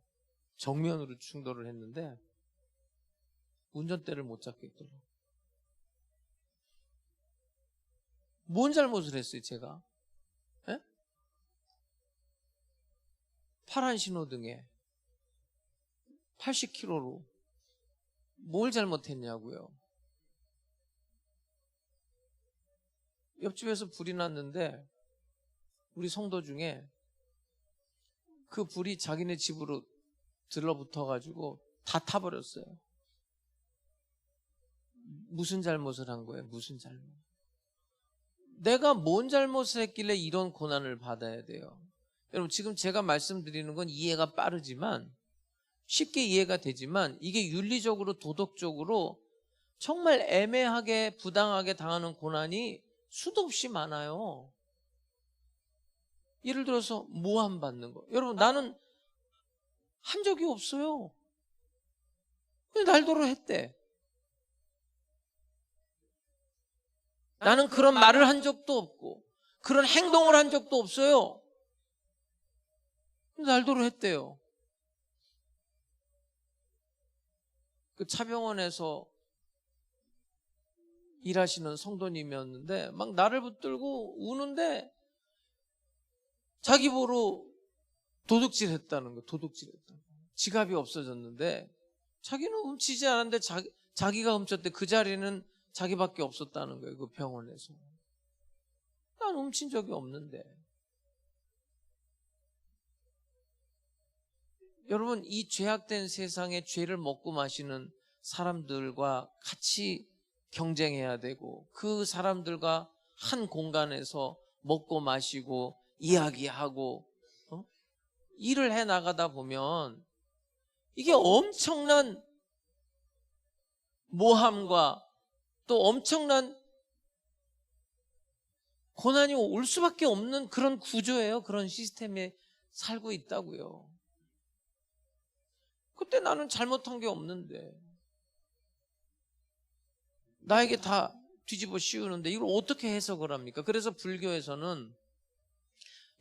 [SPEAKER 2] 정면으로 충돌을 했는데 운전대를 못 잡겠더라고요. 뭔 잘못을 했어요, 제가? 에? 파란 신호등에 80km로 뭘 잘못했냐고요? 옆집에서 불이 났는데 우리 성도 중에 그 불이 자기네 집으로 들러붙어가지고 다 타버렸어요. 무슨 잘못을 한 거예요? 무슨 잘못? 내가 뭔 잘못을 했길래 이런 고난을 받아야 돼요? 여러분, 지금 제가 말씀드리는 건 이해가 빠르지만 쉽게 이해가 되지만 이게 윤리적으로 도덕적으로 정말 애매하게 부당하게 당하는 고난이 수도 없이 많아요. 예를 들어서 모함 받는 거. 여러분, 나는 한 적이 없어요. 근데 날더러 했대. 나는 그런 말을 한 적도 없고 그런 행동을 한 적도 없어요. 근데 날더러 했대요. 그 차병원에서 일하시는 성도님이었는데 막 나를 붙들고 우는데 자기 보러 도둑질 했다는 거. 도둑질 했다는 거. 지갑이 없어졌는데 자기는 훔치지 않았는데 자기가 훔쳤대. 그 자리는 자기밖에 없었다는 거예요. 그 병원에서. 난 훔친 적이 없는데. 여러분, 이 죄악된 세상에 죄를 먹고 마시는 사람들과 같이 경쟁해야 되고 그 사람들과 한 공간에서 먹고 마시고 이야기하고 일을 해 나가다 보면 이게 엄청난 모함과 또 엄청난 고난이 올 수밖에 없는 그런 구조예요. 그런 시스템에 살고 있다고요. 그때 나는 잘못한 게 없는데 나에게 다 뒤집어 씌우는데 이걸 어떻게 해석을 합니까? 그래서 불교에서는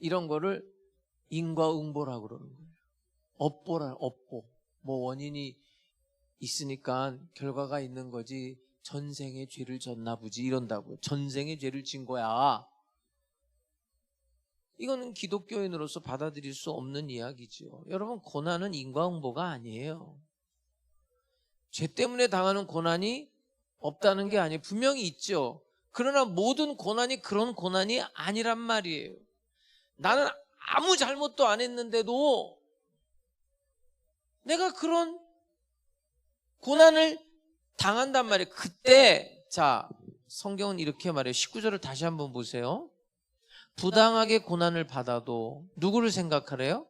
[SPEAKER 2] 이런 거를 인과응보라고 그러는 거예요. 업보. 뭐 원인이 있으니까 결과가 있는 거지 전생에 죄를 졌나 보지 이런다고요. 전생에 죄를 진 거야. 이거는 기독교인으로서 받아들일 수 없는 이야기죠. 여러분, 고난은 인과응보가 아니에요. 죄 때문에 당하는 고난이 없다는 게 아니에요. 분명히 있죠. 그러나 모든 고난이 그런 고난이 아니란 말이에요. 나는 아무 잘못도 안 했는데도 내가 그런 고난을 당한단 말이에요. 그때 자, 성경은 이렇게 말해요. 19절을 다시 한번 보세요. 부당하게 고난을 받아도 누구를 생각하래요?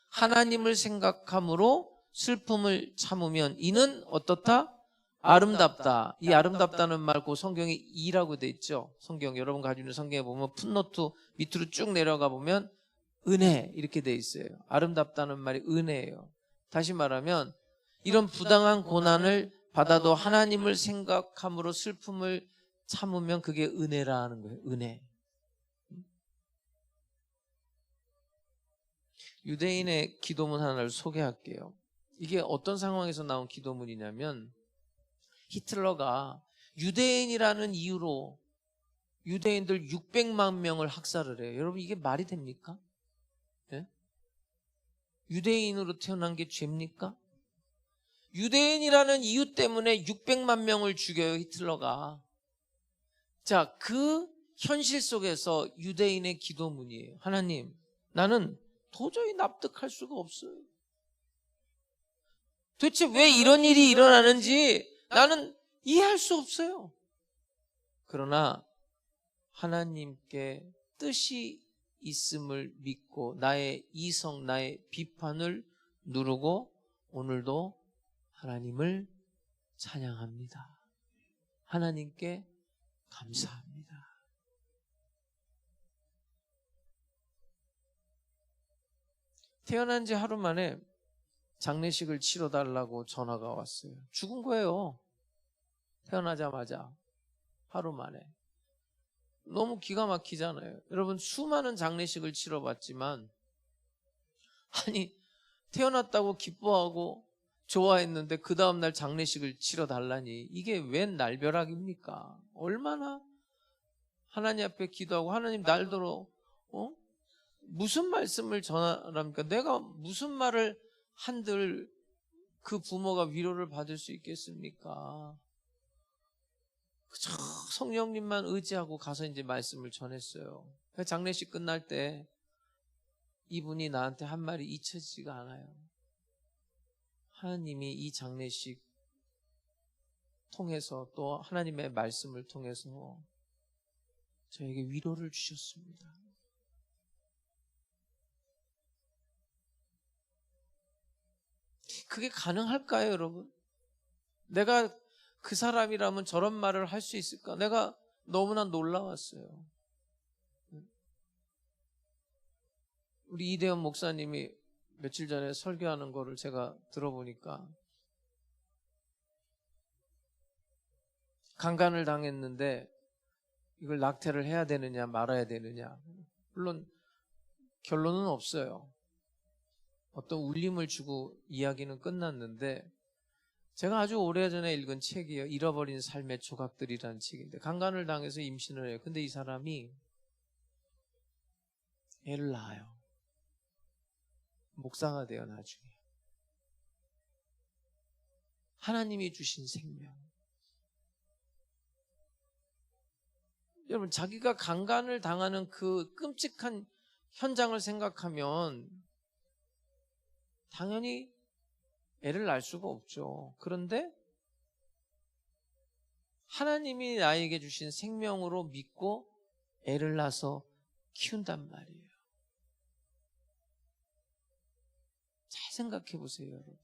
[SPEAKER 2] 하나님을 생각함으로 슬픔을 참으면 이는 어떻다? 아름답다. 이 아름답다는 말고 성경에 이라고 돼 있죠. 성경 여러분 가지고 있는 성경에 보면 풋노트 밑으로 쭉 내려가 보면 은혜 이렇게 돼 있어요. 아름답다는 말이 은혜예요. 다시 말하면 이런 부당한 고난을 받아도 하나님을 생각함으로 슬픔을 참으면 그게 은혜라는 거예요. 은혜. 유대인의 기도문 하나를 소개할게요. 이게 어떤 상황에서 나온 기도문이냐면 히틀러가 유대인이라는 이유로 유대인들 600만 명을 학살을 해요. 여러분, 이게 말이 됩니까? 네? 유대인으로 태어난 게 죄입니까? 유대인이라는 이유 때문에 600만 명을 죽여요, 히틀러가. 자, 그 현실 속에서 유대인의 기도문이에요. 하나님, 나는 도저히 납득할 수가 없어요. 도대체 왜 이런 일이 일어나는지 나는 이해할 수 없어요. 그러나 하나님께 뜻이 있음을 믿고 나의 이성, 나의 비판을 누르고 오늘도 하나님을 찬양합니다. 하나님께 감사합니다. 태어난 지 하루 만에 장례식을 치러달라고 전화가 왔어요. 죽은 거예요. 태어나자마자 하루 만에. 너무 기가 막히잖아요. 여러분, 수많은 장례식을 치러봤지만 아니 태어났다고 기뻐하고 좋아했는데 그 다음날 장례식을 치러달라니 이게 웬 날벼락입니까? 얼마나 하나님 앞에 기도하고 하나님 날더러 무슨 말씀을 전하랍니까? 내가 무슨 말을 한들 그 부모가 위로를 받을 수 있겠습니까? 성령님만 의지하고 가서 이제 말씀을 전했어요. 장례식 끝날 때 이분이 나한테 한 말이 잊혀지지가 않아요. 하나님이 이 장례식 통해서 또 하나님의 말씀을 통해서 저에게 위로를 주셨습니다. 그게 가능할까요, 여러분? 내가 그 사람이라면 저런 말을 할 수 있을까? 내가 너무나 놀라웠어요. 우리 이대현 목사님이 며칠 전에 설교하는 거를 제가 들어보니까 강간을 당했는데 이걸 낙태를 해야 되느냐 말아야 되느냐, 물론 결론은 없어요. 어떤 울림을 주고 이야기는 끝났는데, 제가 아주 오래전에 읽은 책이에요. 잃어버린 삶의 조각들이라는 책인데, 강간을 당해서 임신을 해요. 근데 이 사람이 애를 낳아요. 목사가 돼요, 나중에. 하나님이 주신 생명. 여러분, 자기가 강간을 당하는 그 끔찍한 현장을 생각하면 당연히 애를 낳을 수가 없죠. 그런데 하나님이 나에게 주신 생명으로 믿고 애를 낳아서 키운단 말이에요. 잘 생각해 보세요, 여러분.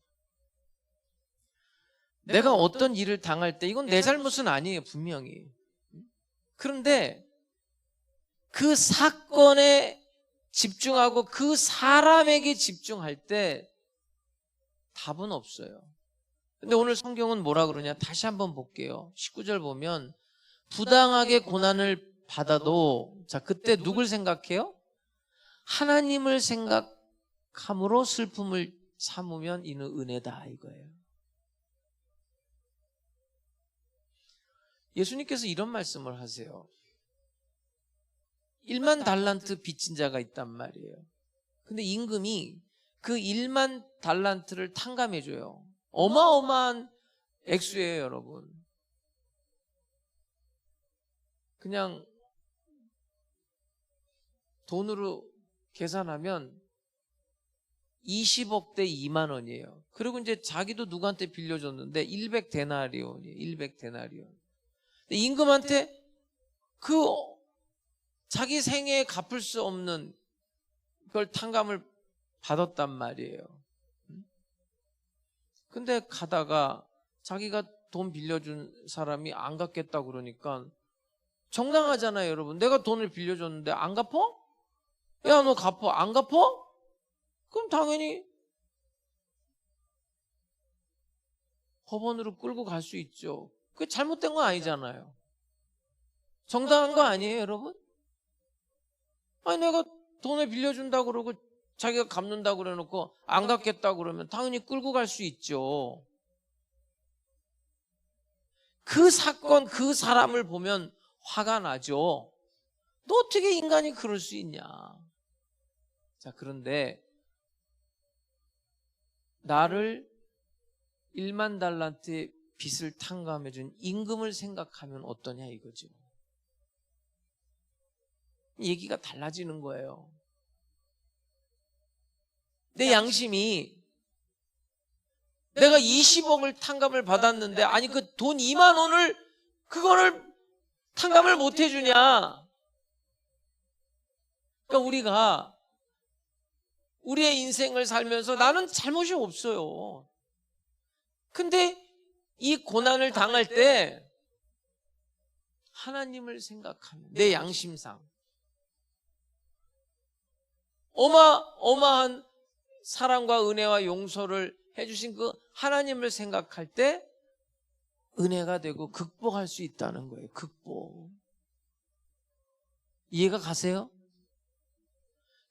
[SPEAKER 2] 내가 어떤 일을 당할 때 이건 내 잘못은 아니에요, 분명히. 그런데 그 사건에 집중하고 그 사람에게 집중할 때 답은 없어요. 근데 오늘 성경은 뭐라 그러냐? 다시 한번 볼게요. 19절 보면 부당하게 고난을 받아도, 자, 그때 누굴 생각해요? 하나님을 생각함으로 슬픔을 참으면 이는 은혜다, 이거예요. 예수님께서 이런 말씀을 하세요. 1만 달란트 빚진 자가 있단 말이에요. 근데 임금이 그 1만 달란트를 탕감해줘요. 어마어마한 액수예요, 여러분. 그냥 돈으로 계산하면 20억 대 2만 원이에요. 그리고 이제 자기도 누구한테 빌려줬는데 100데나리온이에요. 100데나리온. 임금한테 그 자기 생애에 갚을 수 없는 그걸 탕감을 받았단 말이에요. 근데 가다가 자기가 돈 빌려준 사람이 안 갚겠다고 그러니까 정당하잖아요, 여러분. 내가 돈을 빌려줬는데 안 갚아? 야, 너 갚아. 안 갚아? 그럼 당연히 법원으로 끌고 갈 수 있죠. 그게 잘못된 건 아니잖아요. 정당한 거 아니에요, 여러분? 아니, 내가 돈을 빌려준다고 그러고 자기가 갚는다고 그래놓고 안 갚겠다고 그러면 당연히 끌고 갈 수 있죠. 그 사건, 그 사람을 보면 화가 나죠. 너 어떻게 인간이 그럴 수 있냐. 자, 그런데 나를 1만 달란트의 빚을 탕감해준 임금을 생각하면 어떠냐 이거죠. 얘기가 달라지는 거예요. 내 양심이 내가 20억을 탕감을 받았는데 아니 그 돈 2만 원을 그거를 탕감을 못 해주냐. 그러니까 우리가 우리의 인생을 살면서 나는 잘못이 없어요. 근데 이 고난을 당할 때 하나님을 생각하면 내 양심상 어마어마한 사랑과 은혜와 용서를 해주신 그 하나님을 생각할 때 은혜가 되고 극복할 수 있다는 거예요. 극복. 이해가 가세요?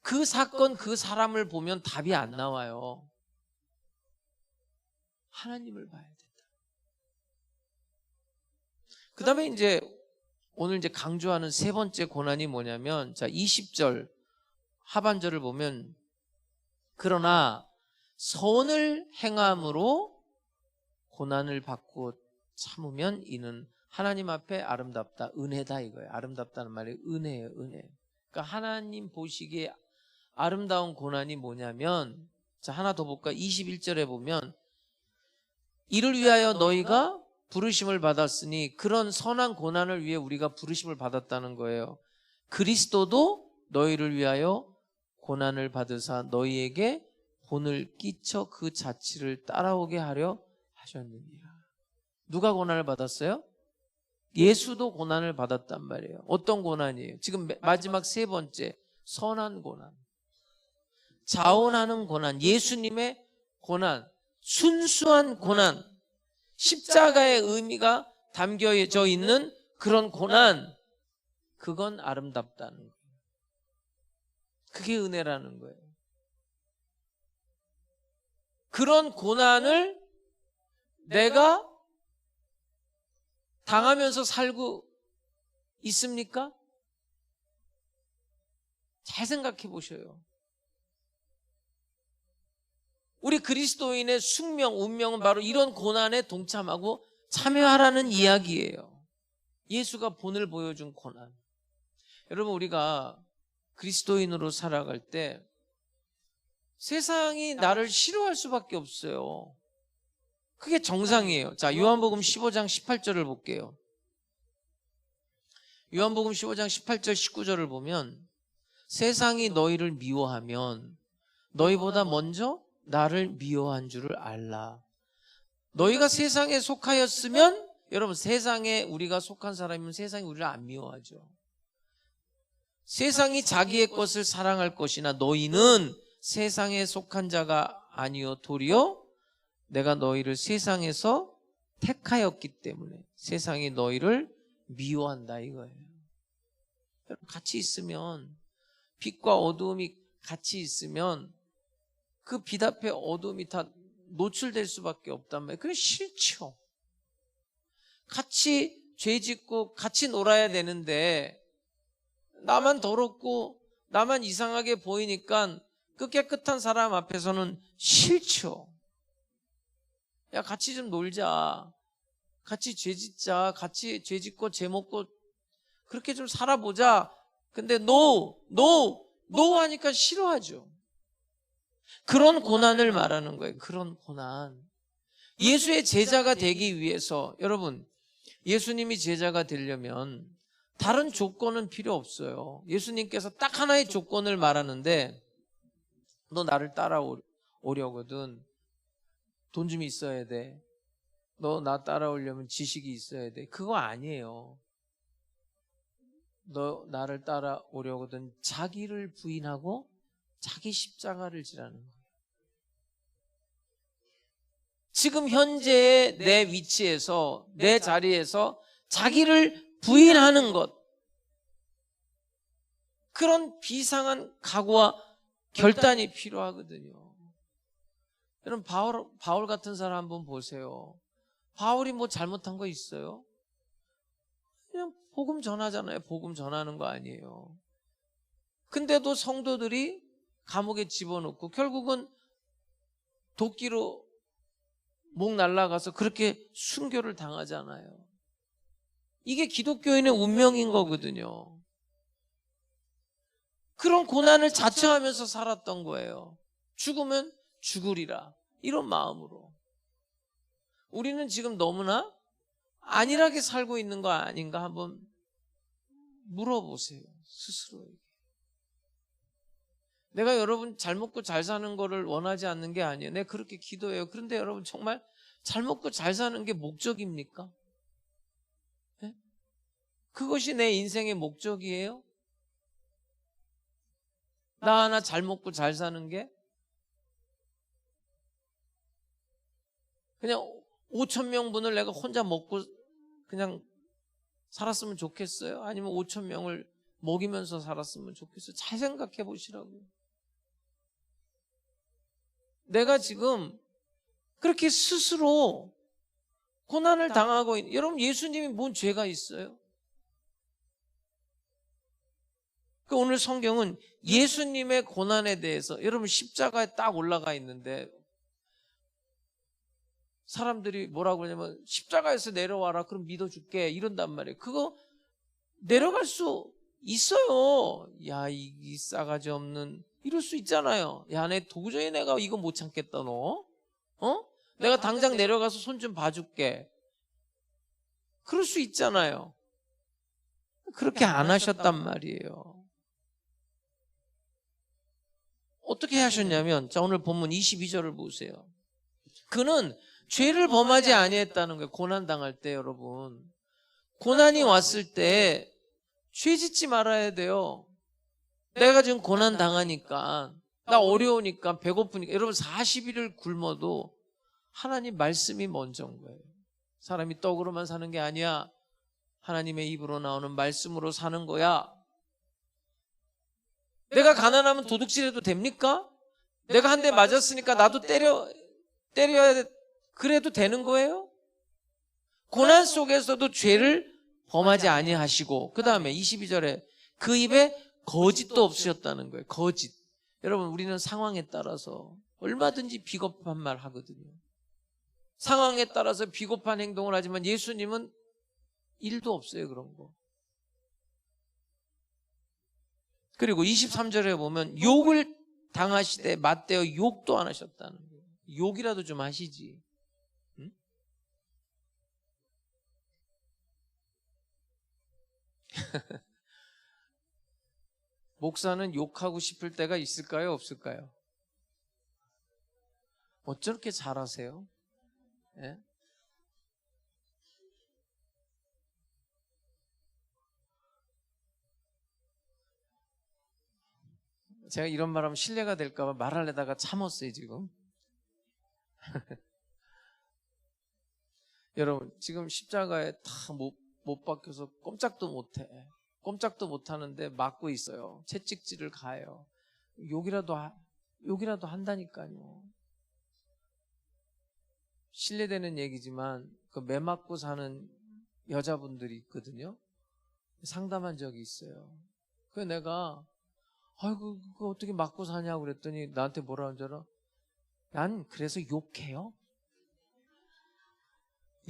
[SPEAKER 2] 그 사건, 그 사람을 보면 답이 안 나와요. 하나님을 봐야 된다. 그 다음에 이제 오늘 이제 강조하는 세 번째 고난이 뭐냐면, 자, 20절 하반절을 보면, 그러나 선을 행함으로 고난을 받고 참으면 이는 하나님 앞에 아름답다, 은혜다 이거예요. 아름답다는 말이 은혜예요, 은혜. 그러니까 하나님 보시기에 아름다운 고난이 뭐냐면, 자, 하나 더 볼까? 21절에 보면 이를 위하여 너희가 부르심을 받았으니, 그런 선한 고난을 위해 우리가 부르심을 받았다는 거예요. 그리스도도 너희를 위하여 고난을 받으사 너희에게 본을 끼쳐 그 자취를 따라오게 하려 하셨느니라. 누가 고난을 받았어요? 예수도 고난을 받았단 말이에요. 어떤 고난이에요? 지금 마지막 세 번째, 선한 고난. 자원하는 고난, 예수님의 고난, 순수한 고난, 십자가의 의미가 담겨져 있는 그런 고난, 그건 아름답다는 거예요. 그게 은혜라는 거예요. 그런 고난을 내가 당하면서 살고 있습니까? 잘 생각해 보셔요. 우리 그리스도인의 숙명, 운명은 바로 이런 고난에 동참하고 참여하라는 이야기예요. 예수가 본을 보여준 고난. 여러분, 우리가 그리스도인으로 살아갈 때 세상이 나를 싫어할 수밖에 없어요. 그게 정상이에요. 자, 요한복음 15장 18절을 볼게요. 요한복음 15장 18절 19절을 보면 세상이 너희를 미워하면 너희보다 먼저 나를 미워한 줄을 알라. 너희가 세상에 속하였으면, 여러분, 세상에 우리가 속한 사람이면 세상이 우리를 안 미워하죠. 세상이 자기의 것을 사랑할 것이나 너희는 세상에 속한 자가 아니요 도리어 내가 너희를 세상에서 택하였기 때문에 세상이 너희를 미워한다 이거예요. 같이 있으면, 빛과 어두움이 같이 있으면 그 빛 앞에 어두움이 다 노출될 수밖에 없단 말이에요. 그게 싫죠. 같이 죄 짓고 같이 놀아야 되는데 나만 더럽고 나만 이상하게 보이니까 그 깨끗한 사람 앞에서는 싫죠. 야, 같이 좀 놀자. 같이 죄 짓자. 같이 죄 짓고 죄 먹고 그렇게 좀 살아보자. 근데 no 하니까 싫어하죠. 그런 고난을 말하는 거예요. 그런 고난. 예수의 제자가 되기 위해서, 여러분, 예수님이 제자가 되려면 다른 조건은 필요 없어요. 예수님께서 딱 하나의 조건을 말하는데, 너 나를 따라오려거든 돈 좀 있어야 돼. 너 나 따라오려면 지식이 있어야 돼. 그거 아니에요. 너 나를 따라오려거든 자기를 부인하고 자기 십자가를 지라는 거예요. 지금 현재의 내 위치에서, 내 자리에서 자기를 부인하는 것, 그런 비상한 각오와 결단이 필요하거든요. 여러분, 바울 같은 사람 한번 보세요. 바울이 뭐 잘못한 거 있어요? 그냥 복음 전하잖아요. 복음 전하는 거 아니에요. 근데도 성도들이 감옥에 집어넣고 결국은 도끼로 목 날라가서 그렇게 순교를 당하잖아요. 이게 기독교인의 운명인 거거든요. 그런 고난을 자처하면서 살았던 거예요. 죽으면 죽으리라, 이런 마음으로. 우리는 지금 너무나 안일하게 살고 있는 거 아닌가 한번 물어보세요, 스스로에게. 내가 여러분 잘 먹고 잘 사는 거를 원하지 않는 게 아니에요. 내가 그렇게 기도해요. 그런데 여러분, 정말 잘 먹고 잘 사는 게 목적입니까? 네? 그것이 내 인생의 목적이에요? 나 하나 잘 먹고 잘 사는 게? 그냥 5,000명분을 내가 혼자 먹고 그냥 살았으면 좋겠어요? 아니면 5,000명을 먹이면서 살았으면 좋겠어요? 잘 생각해 보시라고요. 내가 지금 그렇게 스스로 고난을 당하고 있는, 여러분, 예수님이 뭔 죄가 있어요? 오늘 성경은 예수님의 고난에 대해서, 여러분, 십자가에 딱 올라가 있는데 사람들이 뭐라고 그러냐면 십자가에서 내려와라, 그럼 믿어줄게, 이런단 말이에요. 그거 내려갈 수 있어요. 야, 이 싸가지 없는, 이럴 수 있잖아요. 야, 도저히 내가 이거 못 참겠다, 너. 내가 당장 내려가서 손 좀 봐줄게. 그럴 수 있잖아요. 그렇게 안 하셨단 말이에요. 어떻게 하셨냐면, 자, 오늘 본문 22절을 보세요. 그는 죄를 범하지 아니했다는 거예요. 고난 당할 때, 여러분. 고난이 왔을 때 죄 짓지 말아야 돼요. 내가 지금 고난 당하니까, 나 어려우니까, 배고프니까, 여러분 40일을 굶어도 하나님 말씀이 먼저인 거예요. 사람이 떡으로만 사는 게 아니야. 하나님의 입으로 나오는 말씀으로 사는 거야. 내가 가난하면 도둑질해도 됩니까? 내가 한 대 맞았으니까 나도 때려야 그래도 되는 거예요? 고난 속에서도 죄를 범하지 아니하시고, 그 다음에 22절에 그 입에 거짓도 없으셨다는 거예요. 거짓. 여러분, 우리는 상황에 따라서 얼마든지 비겁한 말 하거든요. 상황에 따라서 비겁한 행동을 하지만 예수님은 1도 없어요, 그런 거. 그리고 23절에 보면 욕을 당하시되 맞대어 욕도 안 하셨다는 거예요. 욕이라도 좀 하시지. 응? 목사는 욕하고 싶을 때가 있을까요? 없을까요? 어쩌렇게 잘하세요? 예? 제가 이런 말하면 신뢰가 될까 봐 말하려다가 참았어요, 지금. 여러분, 지금 십자가에 다 못 박혀서 꼼짝도 못해. 꼼짝도 못하는데 맞고 있어요. 채찍질을 가해요. 욕이라도 한다니까요. 신뢰되는 얘기지만 그 매 맞고 사는 여자분들이 있거든요. 상담한 적이 있어요. 그래서 내가 아이고 그거 어떻게 맞고 사냐고 그랬더니 나한테 뭐라 하는 줄 알아? 난 그래서 욕해요.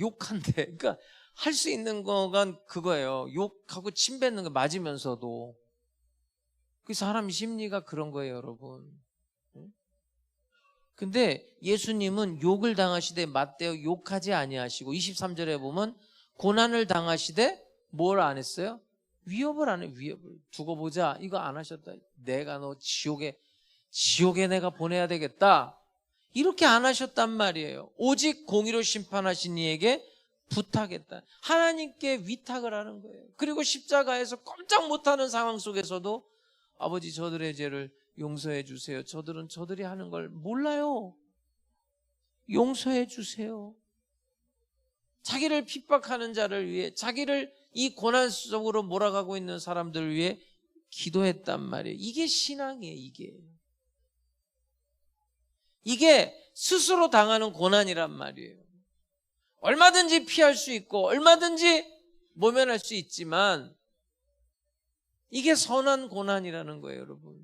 [SPEAKER 2] 욕한대. 그러니까 할 수 있는 거가 그거예요. 욕하고 침 뱉는 거 맞으면서도. 그 사람 심리가 그런 거예요, 여러분. 근데 예수님은 욕을 당하시되 맞대어 욕하지 아니하시고 23절에 보면 고난을 당하시되 뭘 안 했어요? 위협을 안 해. 위협을 두고 보자. 이거 안 하셨다. 내가 너 지옥에 내가 보내야 되겠다. 이렇게 안 하셨단 말이에요. 오직 공의로 심판하신 이에게 부탁했다. 하나님께 위탁을 하는 거예요. 그리고 십자가에서 꼼짝 못하는 상황 속에서도 아버지 저들의 죄를 용서해 주세요. 저들은 저들이 하는 걸 몰라요. 용서해 주세요. 자기를 핍박하는 자를 위해, 자기를 이 고난 속으로 몰아가고 있는 사람들을 위해 기도했단 말이에요. 이게 신앙이에요. 이게 스스로 당하는 고난이란 말이에요. 얼마든지 피할 수 있고 얼마든지 모면할 수 있지만 이게 선한 고난이라는 거예요, 여러분.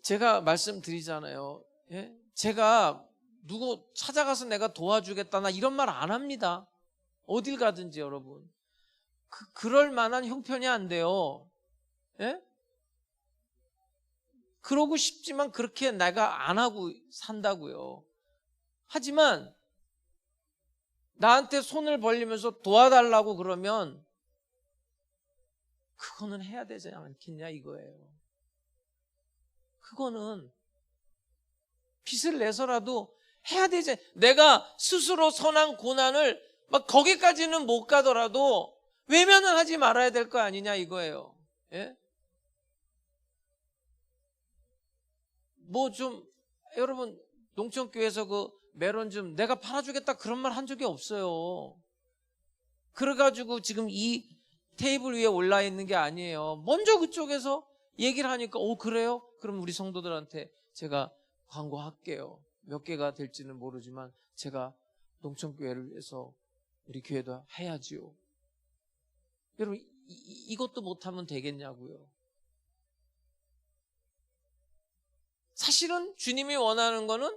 [SPEAKER 2] 제가 말씀드리잖아요. 예? 제가 누구 찾아가서 내가 도와주겠다 나 이런 말 안 합니다. 어딜 가든지 여러분. 그럴 만한 형편이 안 돼요. 예? 그러고 싶지만 그렇게 내가 안 하고 산다고요. 하지만 나한테 손을 벌리면서 도와달라고 그러면 그거는 해야 되지 않겠냐 이거예요. 그거는 빚을 내서라도 해야 되지. 내가 스스로 선한 고난을 막 거기까지는 못 가더라도 외면을 하지 말아야 될 거 아니냐 이거예요. 예? 뭐 좀 여러분 농촌교회에서 그 메론 좀 내가 팔아주겠다 그런 말 한 적이 없어요. 그래가지고 지금 이 테이블 위에 올라 있는 게 아니에요. 먼저 그쪽에서 얘기를 하니까 그래요? 그럼 우리 성도들한테 제가 광고할게요. 몇 개가 될지는 모르지만 제가 농촌교회를 위해서 우리 교회도 해야지요. 여러분 이것도 못하면 되겠냐고요. 사실은 주님이 원하는 거는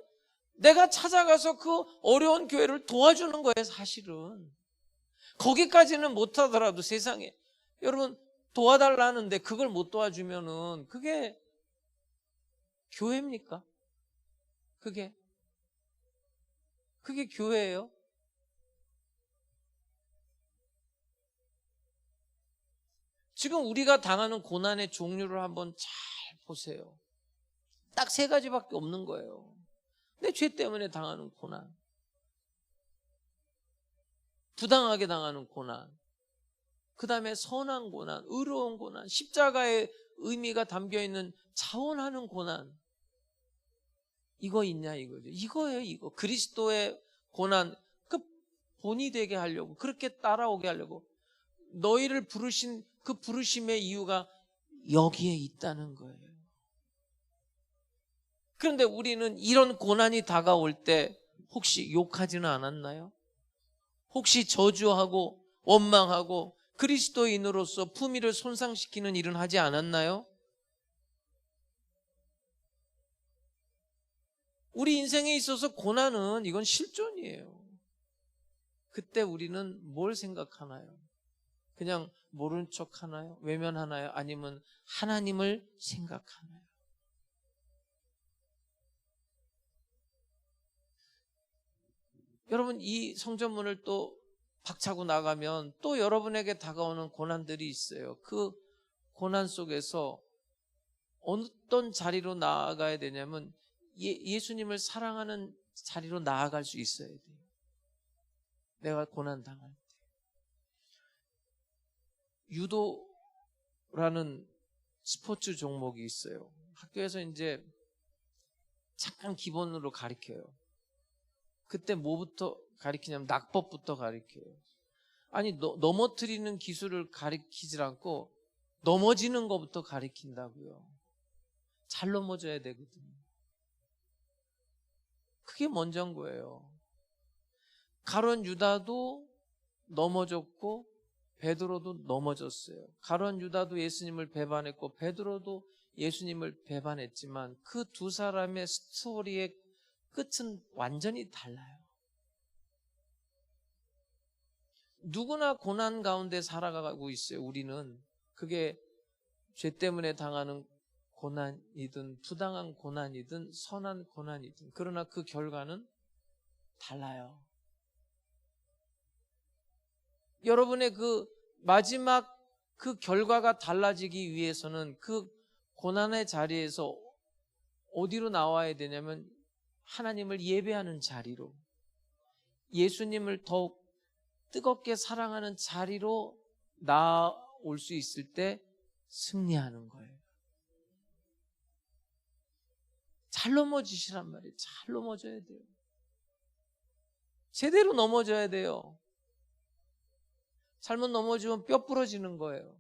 [SPEAKER 2] 내가 찾아가서 그 어려운 교회를 도와주는 거예요. 사실은 거기까지는 못하더라도 세상에 여러분 도와달라는데 그걸 못 도와주면은 그게 교회입니까? 그게 교회예요? 지금 우리가 당하는 고난의 종류를 한번 잘 보세요. 딱 3가지밖에 없는 거예요. 내 죄 때문에 당하는 고난, 부당하게 당하는 고난, 그 다음에 선한 고난, 의로운 고난, 십자가의 의미가 담겨있는 자원하는 고난. 이거 있냐 이거죠. 이거예요. 이거 그리스도의 고난, 그 본이 되게 하려고, 그렇게 따라오게 하려고 너희를 부르신 그 부르심의 이유가 여기에 있다는 거예요. 그런데 우리는 이런 고난이 다가올 때 혹시 욕하지는 않았나요? 혹시 저주하고 원망하고 그리스도인으로서 품위를 손상시키는 일은 하지 않았나요? 우리 인생에 있어서 고난은 이건 실존이에요. 그때 우리는 뭘 생각하나요? 그냥 모른 척 하나요? 외면하나요? 아니면 하나님을 생각하나요? 여러분, 이 성전문을 또 박차고 나가면 또 여러분에게 다가오는 고난들이 있어요. 그 고난 속에서 어떤 자리로 나아가야 되냐면 예수님을 사랑하는 자리로 나아갈 수 있어야 돼요. 내가 고난 당할 때. 유도라는 스포츠 종목이 있어요. 학교에서 이제 잠깐 기본으로 가르쳐요. 그때 뭐부터 가르치냐면 낙법부터 가르쳐요. 아니 넘어뜨리는 기술을 가르치질 않고 넘어지는 것부터 가르친다고요. 잘 넘어져야 되거든요. 그게 먼저인 거예요. 가룟 유다도 넘어졌고 베드로도 넘어졌어요. 가룟 유다도 예수님을 배반했고 베드로도 예수님을 배반했지만 그 두 사람의 스토리의 끝은 완전히 달라요. 누구나 고난 가운데 살아가고 있어요. 우리는 그게 죄 때문에 당하는 고난이든 부당한 고난이든 선한 고난이든, 그러나 그 결과는 달라요. 여러분의 그 마지막 그 결과가 달라지기 위해서는 그 고난의 자리에서 어디로 나와야 되냐면 하나님을 예배하는 자리로, 예수님을 더욱 뜨겁게 사랑하는 자리로 나올 수 있을 때 승리하는 거예요. 잘 넘어지시란 말이에요. 잘 넘어져야 돼요. 제대로 넘어져야 돼요. 잘못 넘어지면 뼈 부러지는 거예요.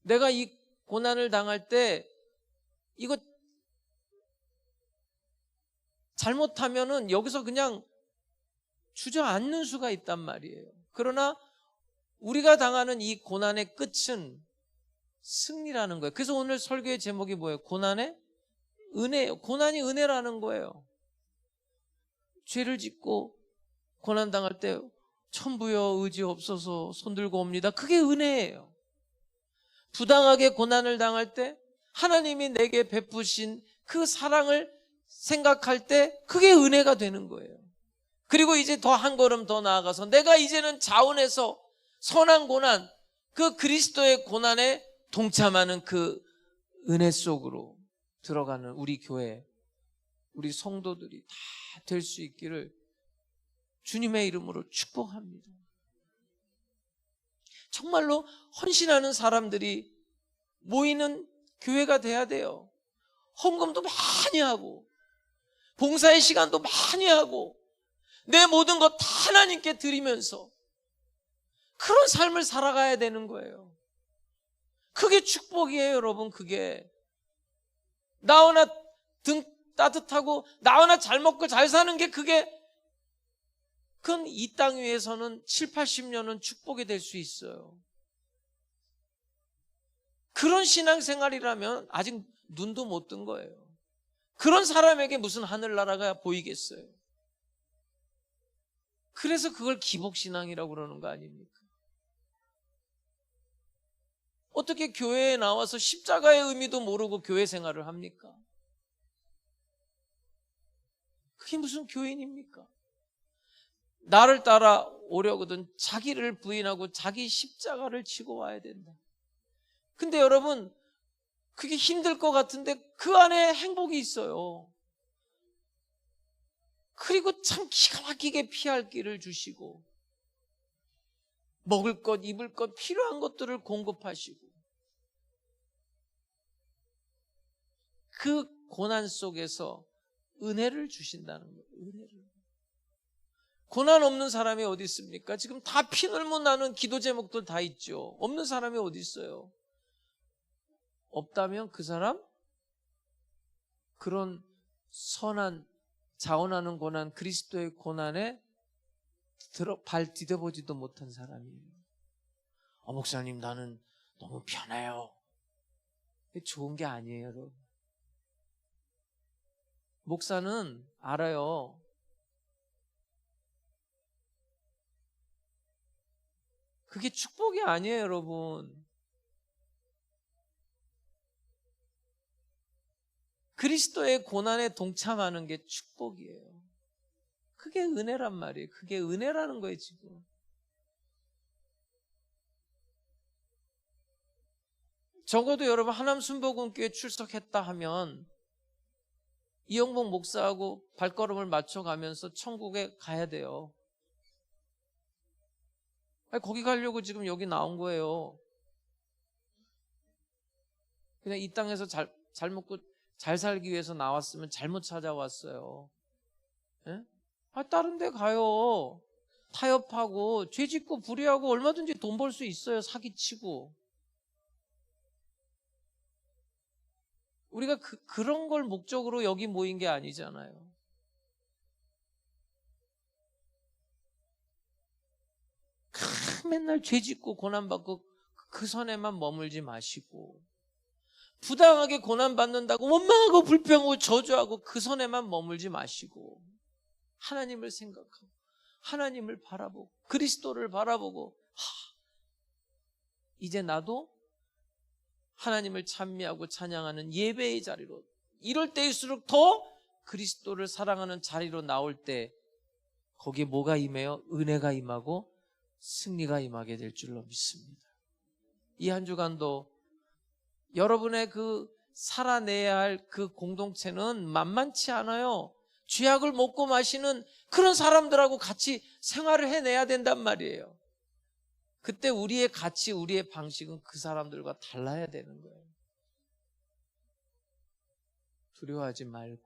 [SPEAKER 2] 내가 이 고난을 당할 때 이거 잘못하면은 여기서 그냥 주저앉는 수가 있단 말이에요. 그러나 우리가 당하는 이 고난의 끝은 승리라는 거예요. 그래서 오늘 설교의 제목이 뭐예요? 고난의 은혜예요. 고난이 은혜라는 거예요. 죄를 짓고 고난 당할 때 천부여 의지 없어서 손들고 옵니다. 그게 은혜예요. 부당하게 고난을 당할 때 하나님이 내게 베푸신 그 사랑을 생각할 때 그게 은혜가 되는 거예요. 그리고 이제 더 한 걸음 더 나아가서 내가 이제는 자원해서 선한 고난, 그 그리스도의 고난에 동참하는 그 은혜 속으로 들어가는 우리 교회, 우리 성도들이 다 될 수 있기를 주님의 이름으로 축복합니다. 정말로 헌신하는 사람들이 모이는 교회가 돼야 돼요. 헌금도 많이 하고 봉사의 시간도 많이 하고 내 모든 것 다 하나님께 드리면서 그런 삶을 살아가야 되는 거예요. 그게 축복이에요, 여러분. 그게 나오나 등 따뜻하고 나오나 잘 먹고 잘 사는 게 그건 이 땅 위에서는 7, 80년은 축복이 될 수 있어요. 그런 신앙생활이라면 아직 눈도 못 뜬 거예요. 그런 사람에게 무슨 하늘나라가 보이겠어요? 그래서 그걸 기복신앙이라고 그러는 거 아닙니까? 어떻게 교회에 나와서 십자가의 의미도 모르고 교회 생활을 합니까? 그게 무슨 교인입니까? 나를 따라오려거든 자기를 부인하고 자기 십자가를 지고 와야 된다. 근데 여러분, 그게 힘들 것 같은데 그 안에 행복이 있어요. 그리고 참 기가 막히게 피할 길을 주시고 먹을 것, 입을 것, 필요한 것들을 공급하시고 그 고난 속에서 은혜를 주신다는 거예요. 은혜를. 고난 없는 사람이 어디 있습니까? 지금 다 피눈물 나는 기도 제목들 다 있죠. 없는 사람이 어디 있어요? 없다면 그 사람 그런 선한 자원하는 고난, 그리스도의 고난에 발 디뎌보지도 못한 사람이에요. 목사님 나는 너무 편해요. 좋은 게 아니에요, 여러분. 목사는 알아요. 그게 축복이 아니에요, 여러분. 그리스도의 고난에 동참하는 게 축복이에요. 그게 은혜란 말이에요. 그게 은혜라는 거예요, 지금. 적어도 여러분 하남 순복음교회 출석했다 하면 이영복 목사하고 발걸음을 맞춰가면서 천국에 가야 돼요. 아니, 거기 가려고 지금 여기 나온 거예요. 그냥 이 땅에서 잘 먹고 잘 살기 위해서 나왔으면 잘못 찾아왔어요. 예? 다른 데 가요. 타협하고 죄 짓고 불의하고 얼마든지 돈 벌 수 있어요. 사기치고. 우리가 그런 걸 목적으로 여기 모인 게 아니잖아요. 맨날 죄 짓고 고난받고 그 선에만 머물지 마시고, 부당하게 고난받는다고 원망하고 불평하고 저주하고 그 선에만 머물지 마시고, 하나님을 생각하고 하나님을 바라보고 그리스도를 바라보고, 이제 나도 하나님을 찬미하고 찬양하는 예배의 자리로, 이럴 때일수록 더 그리스도를 사랑하는 자리로 나올 때 거기에 뭐가 임해요? 은혜가 임하고 승리가 임하게 될 줄로 믿습니다. 이 한 주간도 여러분의 그 살아내야 할 그 공동체는 만만치 않아요. 쥐약을 먹고 마시는 그런 사람들하고 같이 생활을 해내야 된단 말이에요. 그때 우리의 가치, 우리의 방식은 그 사람들과 달라야 되는 거예요. 두려워하지 말고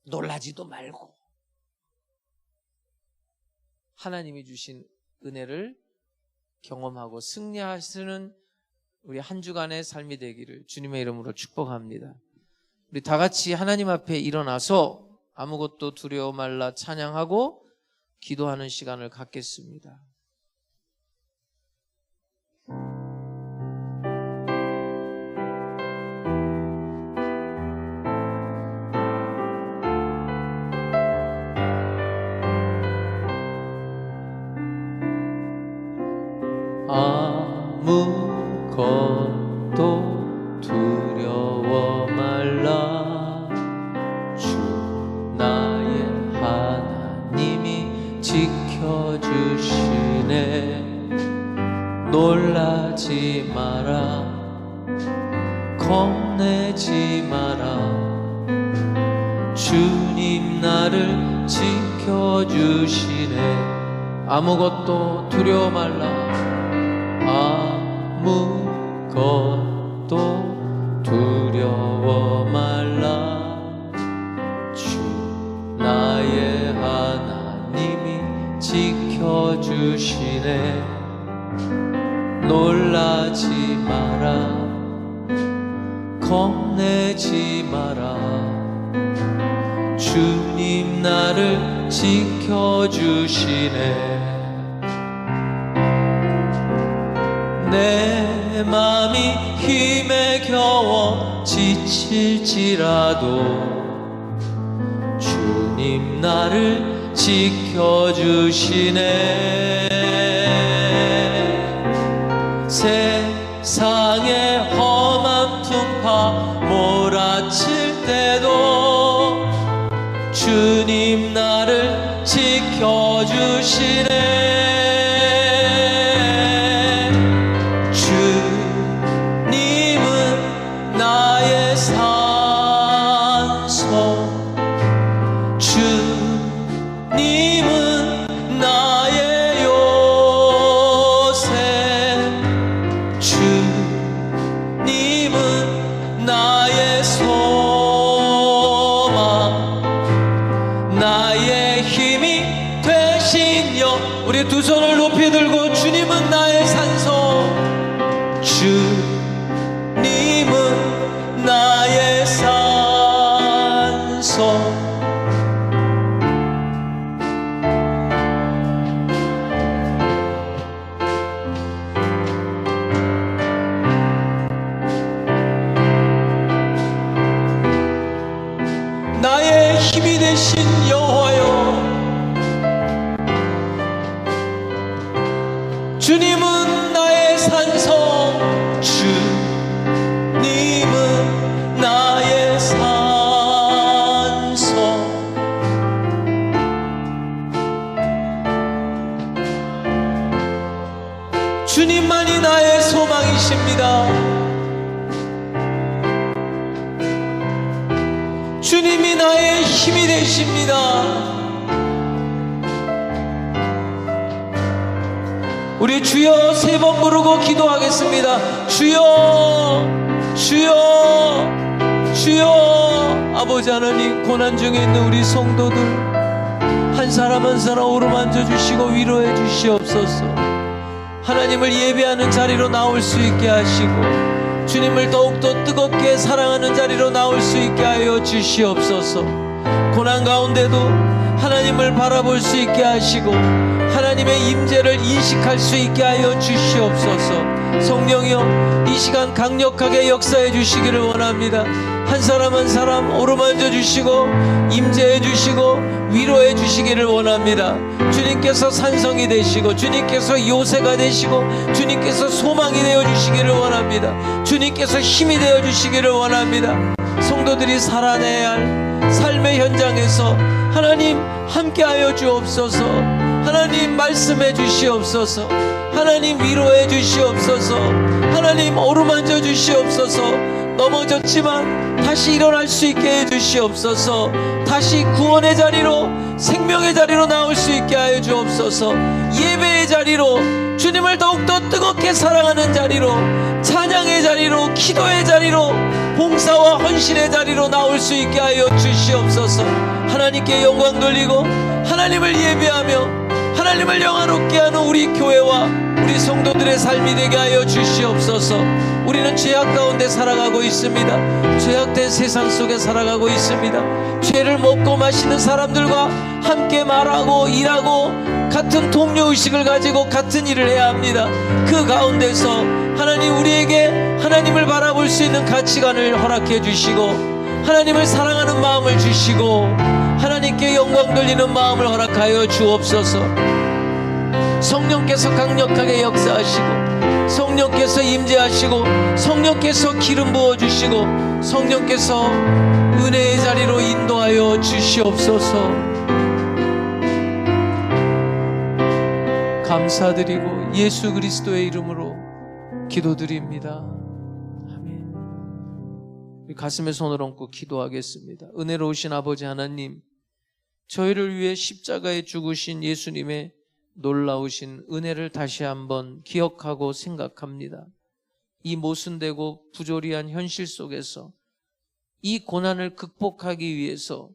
[SPEAKER 2] 놀라지도 말고 하나님이 주신 은혜를 경험하고 승리하시는 우리 한 주간의 삶이 되기를 주님의 이름으로 축복합니다. 우리 다 같이 하나님 앞에 일어나서 아무것도 두려워 말라 찬양하고 기도하는 시간을 갖겠습니다. 아무것도 두려워 말라. 주 나의 하나님이 지켜주시네. 놀라지 마라, 겁내지 마라. 주님 나를 지켜주시네. 아무것도 두려워 말라. 아무것도 두려워 말라. 주 나의 하나님이 지켜주시네. 놀라지 마라, 겁내지 마라. 주님 나를 지켜주시네. 내 맘이 힘에 겨워 지칠지라도 주님 나를 지켜주시네. 세상의 험한 풍파 몰아칠 때도 주님 나를 지켜주시네. 힘이 되신 여호와여, 주님은 나의 산성, 주님은 나의 산성. 주님만이 나의 소망이십니다. 주님이 나의 힘이 되십니다. 우리 주여 세 번 부르고 기도하겠습니다. 주여, 주여, 주여. 아버지 하나님, 고난 중에 있는 우리 성도들 한 사람 한 사람 어루만져 주시고 위로해 주시옵소서. 하나님을 예배하는 자리로 나올 수 있게 하시고 주님을 더욱더 뜨겁게 사랑하는 자리로 나올 수 있게 하여 주시옵소서. 고난 가운데도 하나님을 바라볼 수 있게 하시고 하나님의 임재를 인식할 수 있게 하여 주시옵소서. 성령이여, 이 시간 강력하게 역사해 주시기를 원합니다. 한 사람 한 사람 어루만져 주시고 임재해 주시고 위로해 주시기를 원합니다. 주님께서 산성이 되시고 주님께서 요새가 되시고 주님께서 소망이 되어 주시기를 원합니다. 주님께서 힘이 되어 주시기를 원합니다. 성도들이 살아내야 할 삶의 현장에서 하나님 함께하여 주옵소서. 하나님 말씀해 주시옵소서. 하나님 위로해 주시옵소서. 하나님 어루만져 주시옵소서. 넘어졌지만 다시 일어날 수 있게 해 주시옵소서. 다시 구원의 자리로, 생명의 자리로 나올 수 있게 하여 주옵소서. 예배의 자리로, 주님을 더욱더 뜨겁게 사랑하는 자리로, 찬양의 자리로, 기도의 자리로, 봉사와 헌신의 자리로 나올 수 있게 하여 주시옵소서. 하나님께 영광 돌리고 하나님을 예배하며 하나님을 영화롭게 하는 우리 교회와 우리 성도들의 삶이 되게 하여 주시옵소서. 우리는 죄악 가운데 살아가고 있습니다. 죄악된 세상 속에 살아가고 있습니다. 죄를 먹고 마시는 사람들과 함께 말하고 일하고 같은 동료의식을 가지고 같은 일을 해야 합니다. 그 가운데서 하나님 우리에게 하나님을 바라볼 수 있는 가치관을 허락해 주시고 하나님을 사랑하는 마음을 주시고 하나님께 영광 돌리는 마음을 허락하여 주옵소서. 성령께서 강력하게 역사하시고 성령께서 임재하시고 성령께서 기름 부어주시고 성령께서 은혜의 자리로 인도하여 주시옵소서. 감사드리고 예수 그리스도의 이름으로 기도드립니다. 아멘. 가슴에 손을 얹고 기도하겠습니다. 은혜로우신 아버지 하나님, 저희를 위해 십자가에 죽으신 예수님의 놀라우신 은혜를 다시 한번 기억하고 생각합니다. 이 모순되고 부조리한 현실 속에서 이 고난을 극복하기 위해서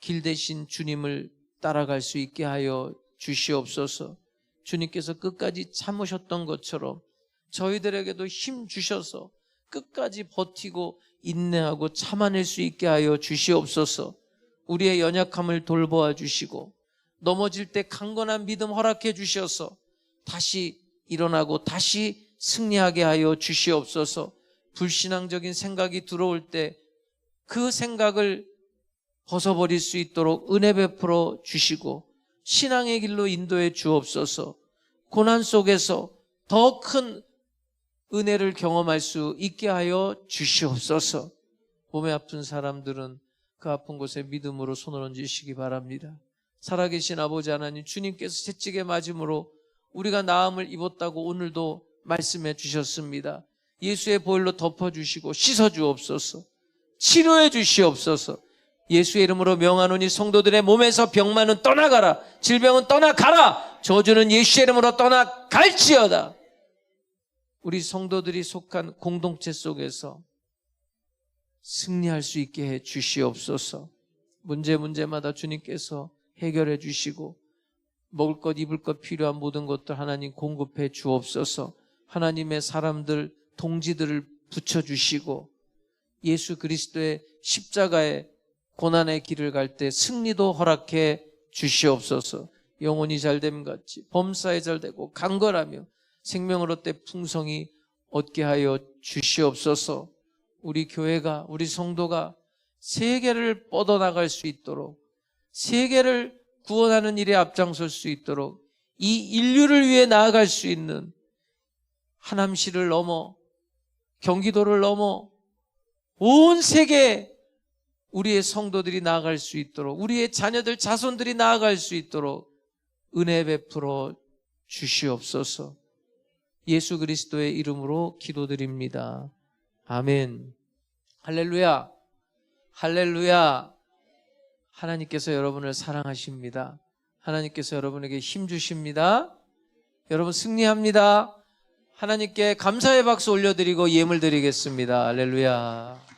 [SPEAKER 2] 길 대신 주님을 따라갈 수 있게 하여 주시옵소서. 주님께서 끝까지 참으셨던 것처럼 저희들에게도 힘 주셔서 끝까지 버티고 인내하고 참아낼 수 있게 하여 주시옵소서. 우리의 연약함을 돌보아 주시고 넘어질 때 강건한 믿음 허락해 주셔서 다시 일어나고 다시 승리하게 하여 주시옵소서. 불신앙적인 생각이 들어올 때 그 생각을 벗어버릴 수 있도록 은혜 베풀어 주시고 신앙의 길로 인도해 주옵소서. 고난 속에서 더 큰 은혜를 경험할 수 있게 하여 주시옵소서. 몸에 아픈 사람들은 그 아픈 곳에 믿음으로 손을 얹으시기 바랍니다. 살아계신 아버지 하나님, 주님께서 채찍에 맞음으로 우리가 나음을 입었다고 오늘도 말씀해 주셨습니다. 예수의 보혈로 덮어주시고 씻어주옵소서. 치료해 주시옵소서. 예수의 이름으로 명하노니 성도들의 몸에서 병만은 떠나가라. 질병은 떠나가라. 저주는 예수의 이름으로 떠나갈지어다. 우리 성도들이 속한 공동체 속에서 승리할 수 있게 해 주시옵소서. 문제마다 주님께서 해결해 주시고 먹을 것 입을 것 필요한 모든 것들 하나님 공급해 주옵소서. 하나님의 사람들 동지들을 붙여주시고 예수 그리스도의 십자가의 고난의 길을 갈 때 승리도 허락해 주시옵소서. 영혼이 잘됨 같이 범사에 잘되고 강건하며 생명을 얻되 풍성히 얻게 하여 주시옵소서. 우리 교회가, 우리 성도가 세계를 뻗어나갈 수 있도록, 세계를 구원하는 일에 앞장설 수 있도록, 이 인류를 위해 나아갈 수 있는 하남시를 넘어 경기도를 넘어 온 세계에 우리의 성도들이 나아갈 수 있도록, 우리의 자녀들 자손들이 나아갈 수 있도록 은혜 베풀어 주시옵소서. 예수 그리스도의 이름으로 기도드립니다. 아멘. 할렐루야. 할렐루야. 하나님께서 여러분을 사랑하십니다. 하나님께서 여러분에게 힘 주십니다. 여러분 승리합니다. 하나님께 감사의 박수 올려드리고 예물 드리겠습니다. 할렐루야.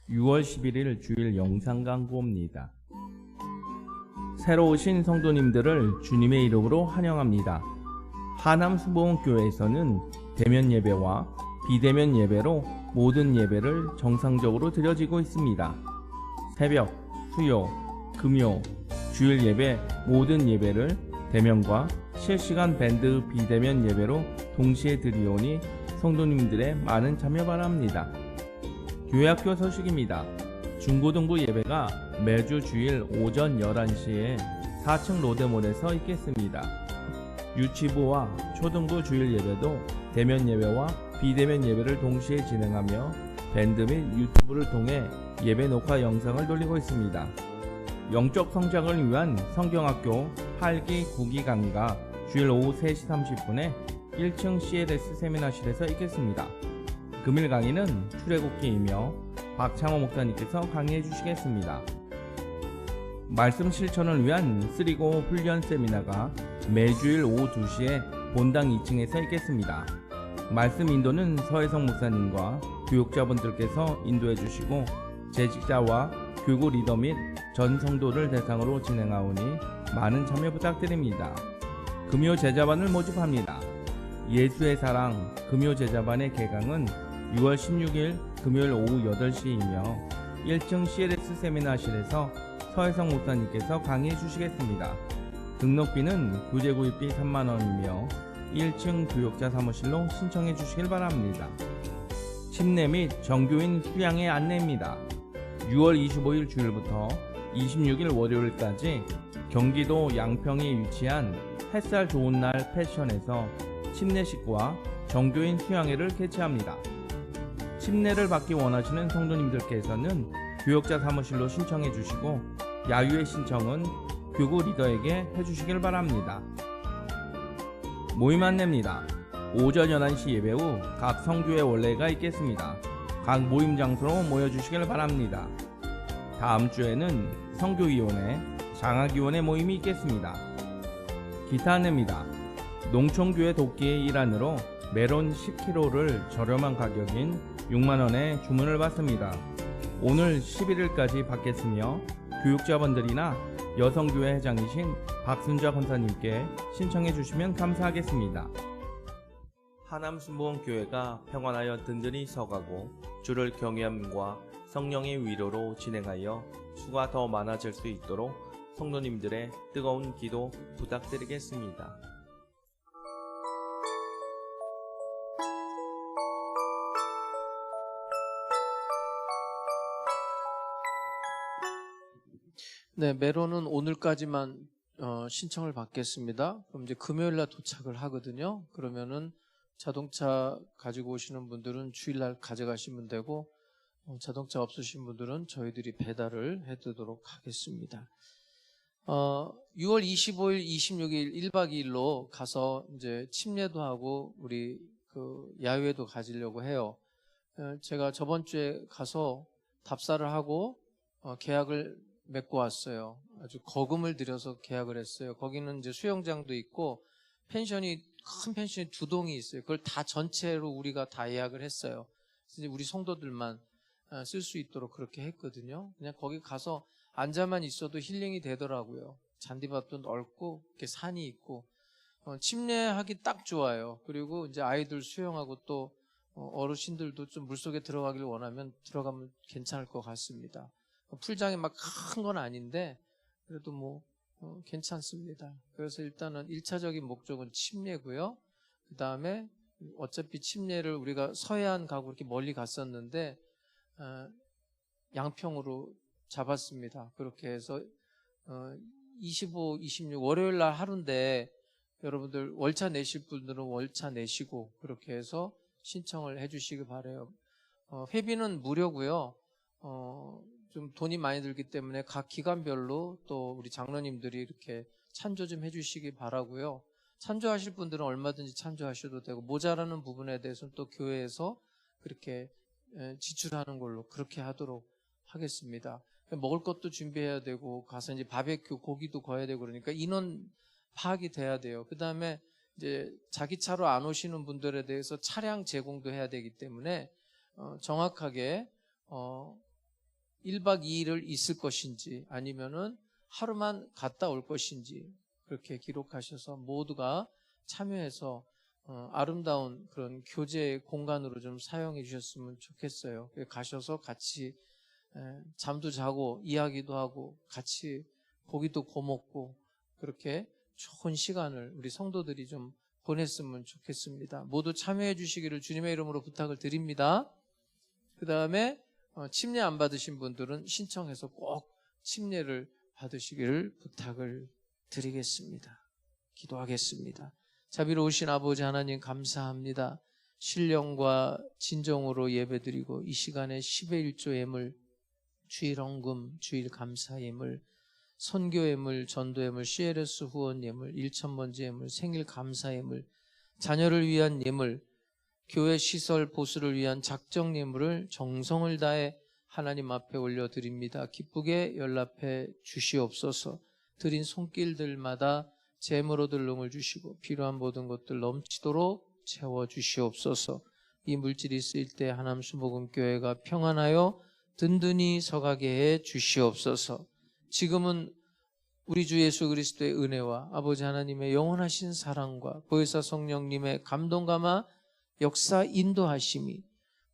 [SPEAKER 6] (6월 11일) 주일 영상 광고입니다. 새로 오신 성도님들을 주님의 이름으로 환영합니다. 하남 수봉교회에서는 대면 예배와 비대면 예배로 모든 예배를 정상적으로 드려지고 있습니다. 새벽, 수요, 금요, 주일 예배 모든 예배를 대면과 실시간 밴드 비대면 예배로 동시에 드리오니 성도님들의 많은 참여 바랍니다. 교회학교 소식입니다. 중고등부 예배가 매주 주일 오전 11시에 4층 로데몰에서 있겠습니다. 유치부와 초등부 주일 예배도 대면 예배와 비대면 예배를 동시에 진행하며 밴드 및 유튜브를 통해 예배 녹화 영상을 돌리고 있습니다. 영적 성장을 위한 성경학교 8기 9기 강의가 주일 오후 3시 30분에 1층 CLS 세미나실에서 있겠습니다. 금일 강의는 출애굽기이며 박창호 목사님께서 강의해 주시겠습니다. 말씀 실천을 위한 3고 훈련 세미나가 매주일 오후 2시에 본당 2층에서 있겠습니다. 말씀 인도는 서혜성 목사님과 교육자분들께서 인도해 주시고 재직자와 교구 리더 및 전 성도를 대상으로 진행하오니 많은 참여 부탁드립니다. 금요 제자반을 모집합니다. 예수의 사랑 금요 제자반의 개강은 6월 16일 금요일 오후 8시이며 1층 CLS 세미나실에서 서혜성 목사님께서 강의해 주시겠습니다. 등록비는 교재 구입비 3만원이며 1층 교역자 사무실로 신청해 주시길 바랍니다. 침례 및 정교인 수양의 안내입니다. 6월 25일 주일부터 26일 월요일까지 경기도 양평에 위치한 햇살 좋은 날 패션에서 침례식과 정교인 수양회를 개최합니다. 침례를 받기 원하시는 성도님들께서는 교역자 사무실로 신청해 주시고 야유회 신청은 교구 리더에게 해주시길 바랍니다. 모임 안내입니다. 오전 11시 예배 후 각 성교회 원례가 있겠습니다. 각 모임 장소로 모여주시길 바랍니다. 다음 주에는 성교위원회, 장학위원회 모임이 있겠습니다. 기타 안내입니다. 농촌교회 돕기의 일환으로 메론 10kg를 저렴한 가격인 6만원에 주문을 받습니다. 오늘 11일까지 받겠으며 교육자분들이나 여성교회 회장이신 박순자 권사님께 신청해 주시면 감사하겠습니다. 하남순복음교회가 평안하여 든든히 서가고 주를 경외함과 성령의 위로로 진행하여 수가 더 많아질 수 있도록 성도님들의 뜨거운 기도 부탁드리겠습니다.
[SPEAKER 2] 네, 메론은 오늘까지만 신청을 받겠습니다. 그럼 이제 금요일날 도착을 하거든요. 그러면은 자동차 가지고 오시는 분들은 주일날 가져가시면 되고 자동차 없으신 분들은 저희들이 배달을 해드리도록 하겠습니다. 6월 25일, 26일 1박 2일로 가서 이제 침례도 하고 우리 그 야유회도 가지려고 해요. 제가 저번 주에 가서 답사를 하고 계약을 맺고 왔어요. 아주 거금을 들여서 계약을 했어요. 거기는 이제 수영장도 있고 큰 펜션이 2동이 있어요. 그걸 다 전체로 우리가 다 예약을 했어요. 이제 우리 성도들만 쓸 수 있도록 그렇게 했거든요. 그냥 거기 가서 앉아만 있어도 힐링이 되더라고요. 잔디밭도 넓고 이렇게 산이 있고 침례하기 딱 좋아요. 그리고 이제 아이들 수영하고 또 어르신들도 좀 물속에 들어가길 원하면 들어가면 괜찮을 것 같습니다. 풀장이 막 큰 건 아닌데 그래도 뭐 괜찮습니다. 그래서 일단은 1차적인 목적은 침례고요. 그 다음에 어차피 침례를 우리가 서해안 가고 이렇게 멀리 갔었는데 양평으로 잡았습니다. 그렇게 해서 25, 26 월요일 날 하루인데 여러분들 월차 내실 분들은 월차 내시고 그렇게 해서 신청을 해주시기 바라요. 회비는 무료고요. 좀 돈이 많이 들기 때문에 각 기관별로 또 우리 장로님들이 이렇게 찬조 좀 해주시기 바라고요. 찬조하실 분들은 얼마든지 찬조하셔도 되고 모자라는 부분에 대해서는 또 교회에서 그렇게 지출하는 걸로 그렇게 하도록 하겠습니다. 먹을 것도 준비해야 되고 가서 이제 바베큐 고기도 구워야 되고 그러니까 인원 파악이 돼야 돼요. 그 다음에 이제 자기 차로 안 오시는 분들에 대해서 차량 제공도 해야 되기 때문에 정확하게 1박 2일을 있을 것인지 아니면은 하루만 갔다 올 것인지 그렇게 기록하셔서 모두가 참여해서 아름다운 그런 교제 공간으로 좀 사용해 주셨으면 좋겠어요. 가셔서 같이 잠도 자고 이야기도 하고 같이 고기도 구워 먹고 그렇게 좋은 시간을 우리 성도들이 좀 보냈으면 좋겠습니다. 모두 참여해 주시기를 주님의 이름으로 부탁을 드립니다. 그 다음에 침례 안 받으신 분들은 신청해서 꼭 침례를 받으시기를 부탁을 드리겠습니다. 기도하겠습니다. 자비로우신 아버지 하나님 감사합니다. 신령과 진정으로 예배드리고 이 시간에 10의 1조 예물, 주일 헌금, 주일 감사 예물, 선교 예물, 전도 예물, CLS 후원 예물, 1,000번째 예물, 생일 감사 예물, 자녀를 위한 예물, 교회 시설 보수를 위한 작정 예물을 정성을 다해 하나님 앞에 올려드립니다. 기쁘게 연락해 주시옵소서. 드린 손길들마다 재물 얻을 능을 주시고 필요한 모든 것들 넘치도록 채워주시옵소서. 이 물질이 쓰일 때 하남순복음교회가 평안하여 든든히 서가게 해 주시옵소서. 지금은 우리 주 예수 그리스도의 은혜와 아버지 하나님의 영원하신 사랑과 보혜사 성령님의 감동감화 역사 인도하심이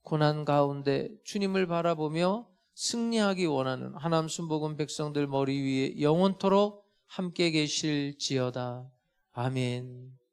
[SPEAKER 2] 고난 가운데 주님을 바라보며 승리하기 원하는 하나님 순복음 백성들 머리 위에 영원토록 함께 계실지어다. 아멘.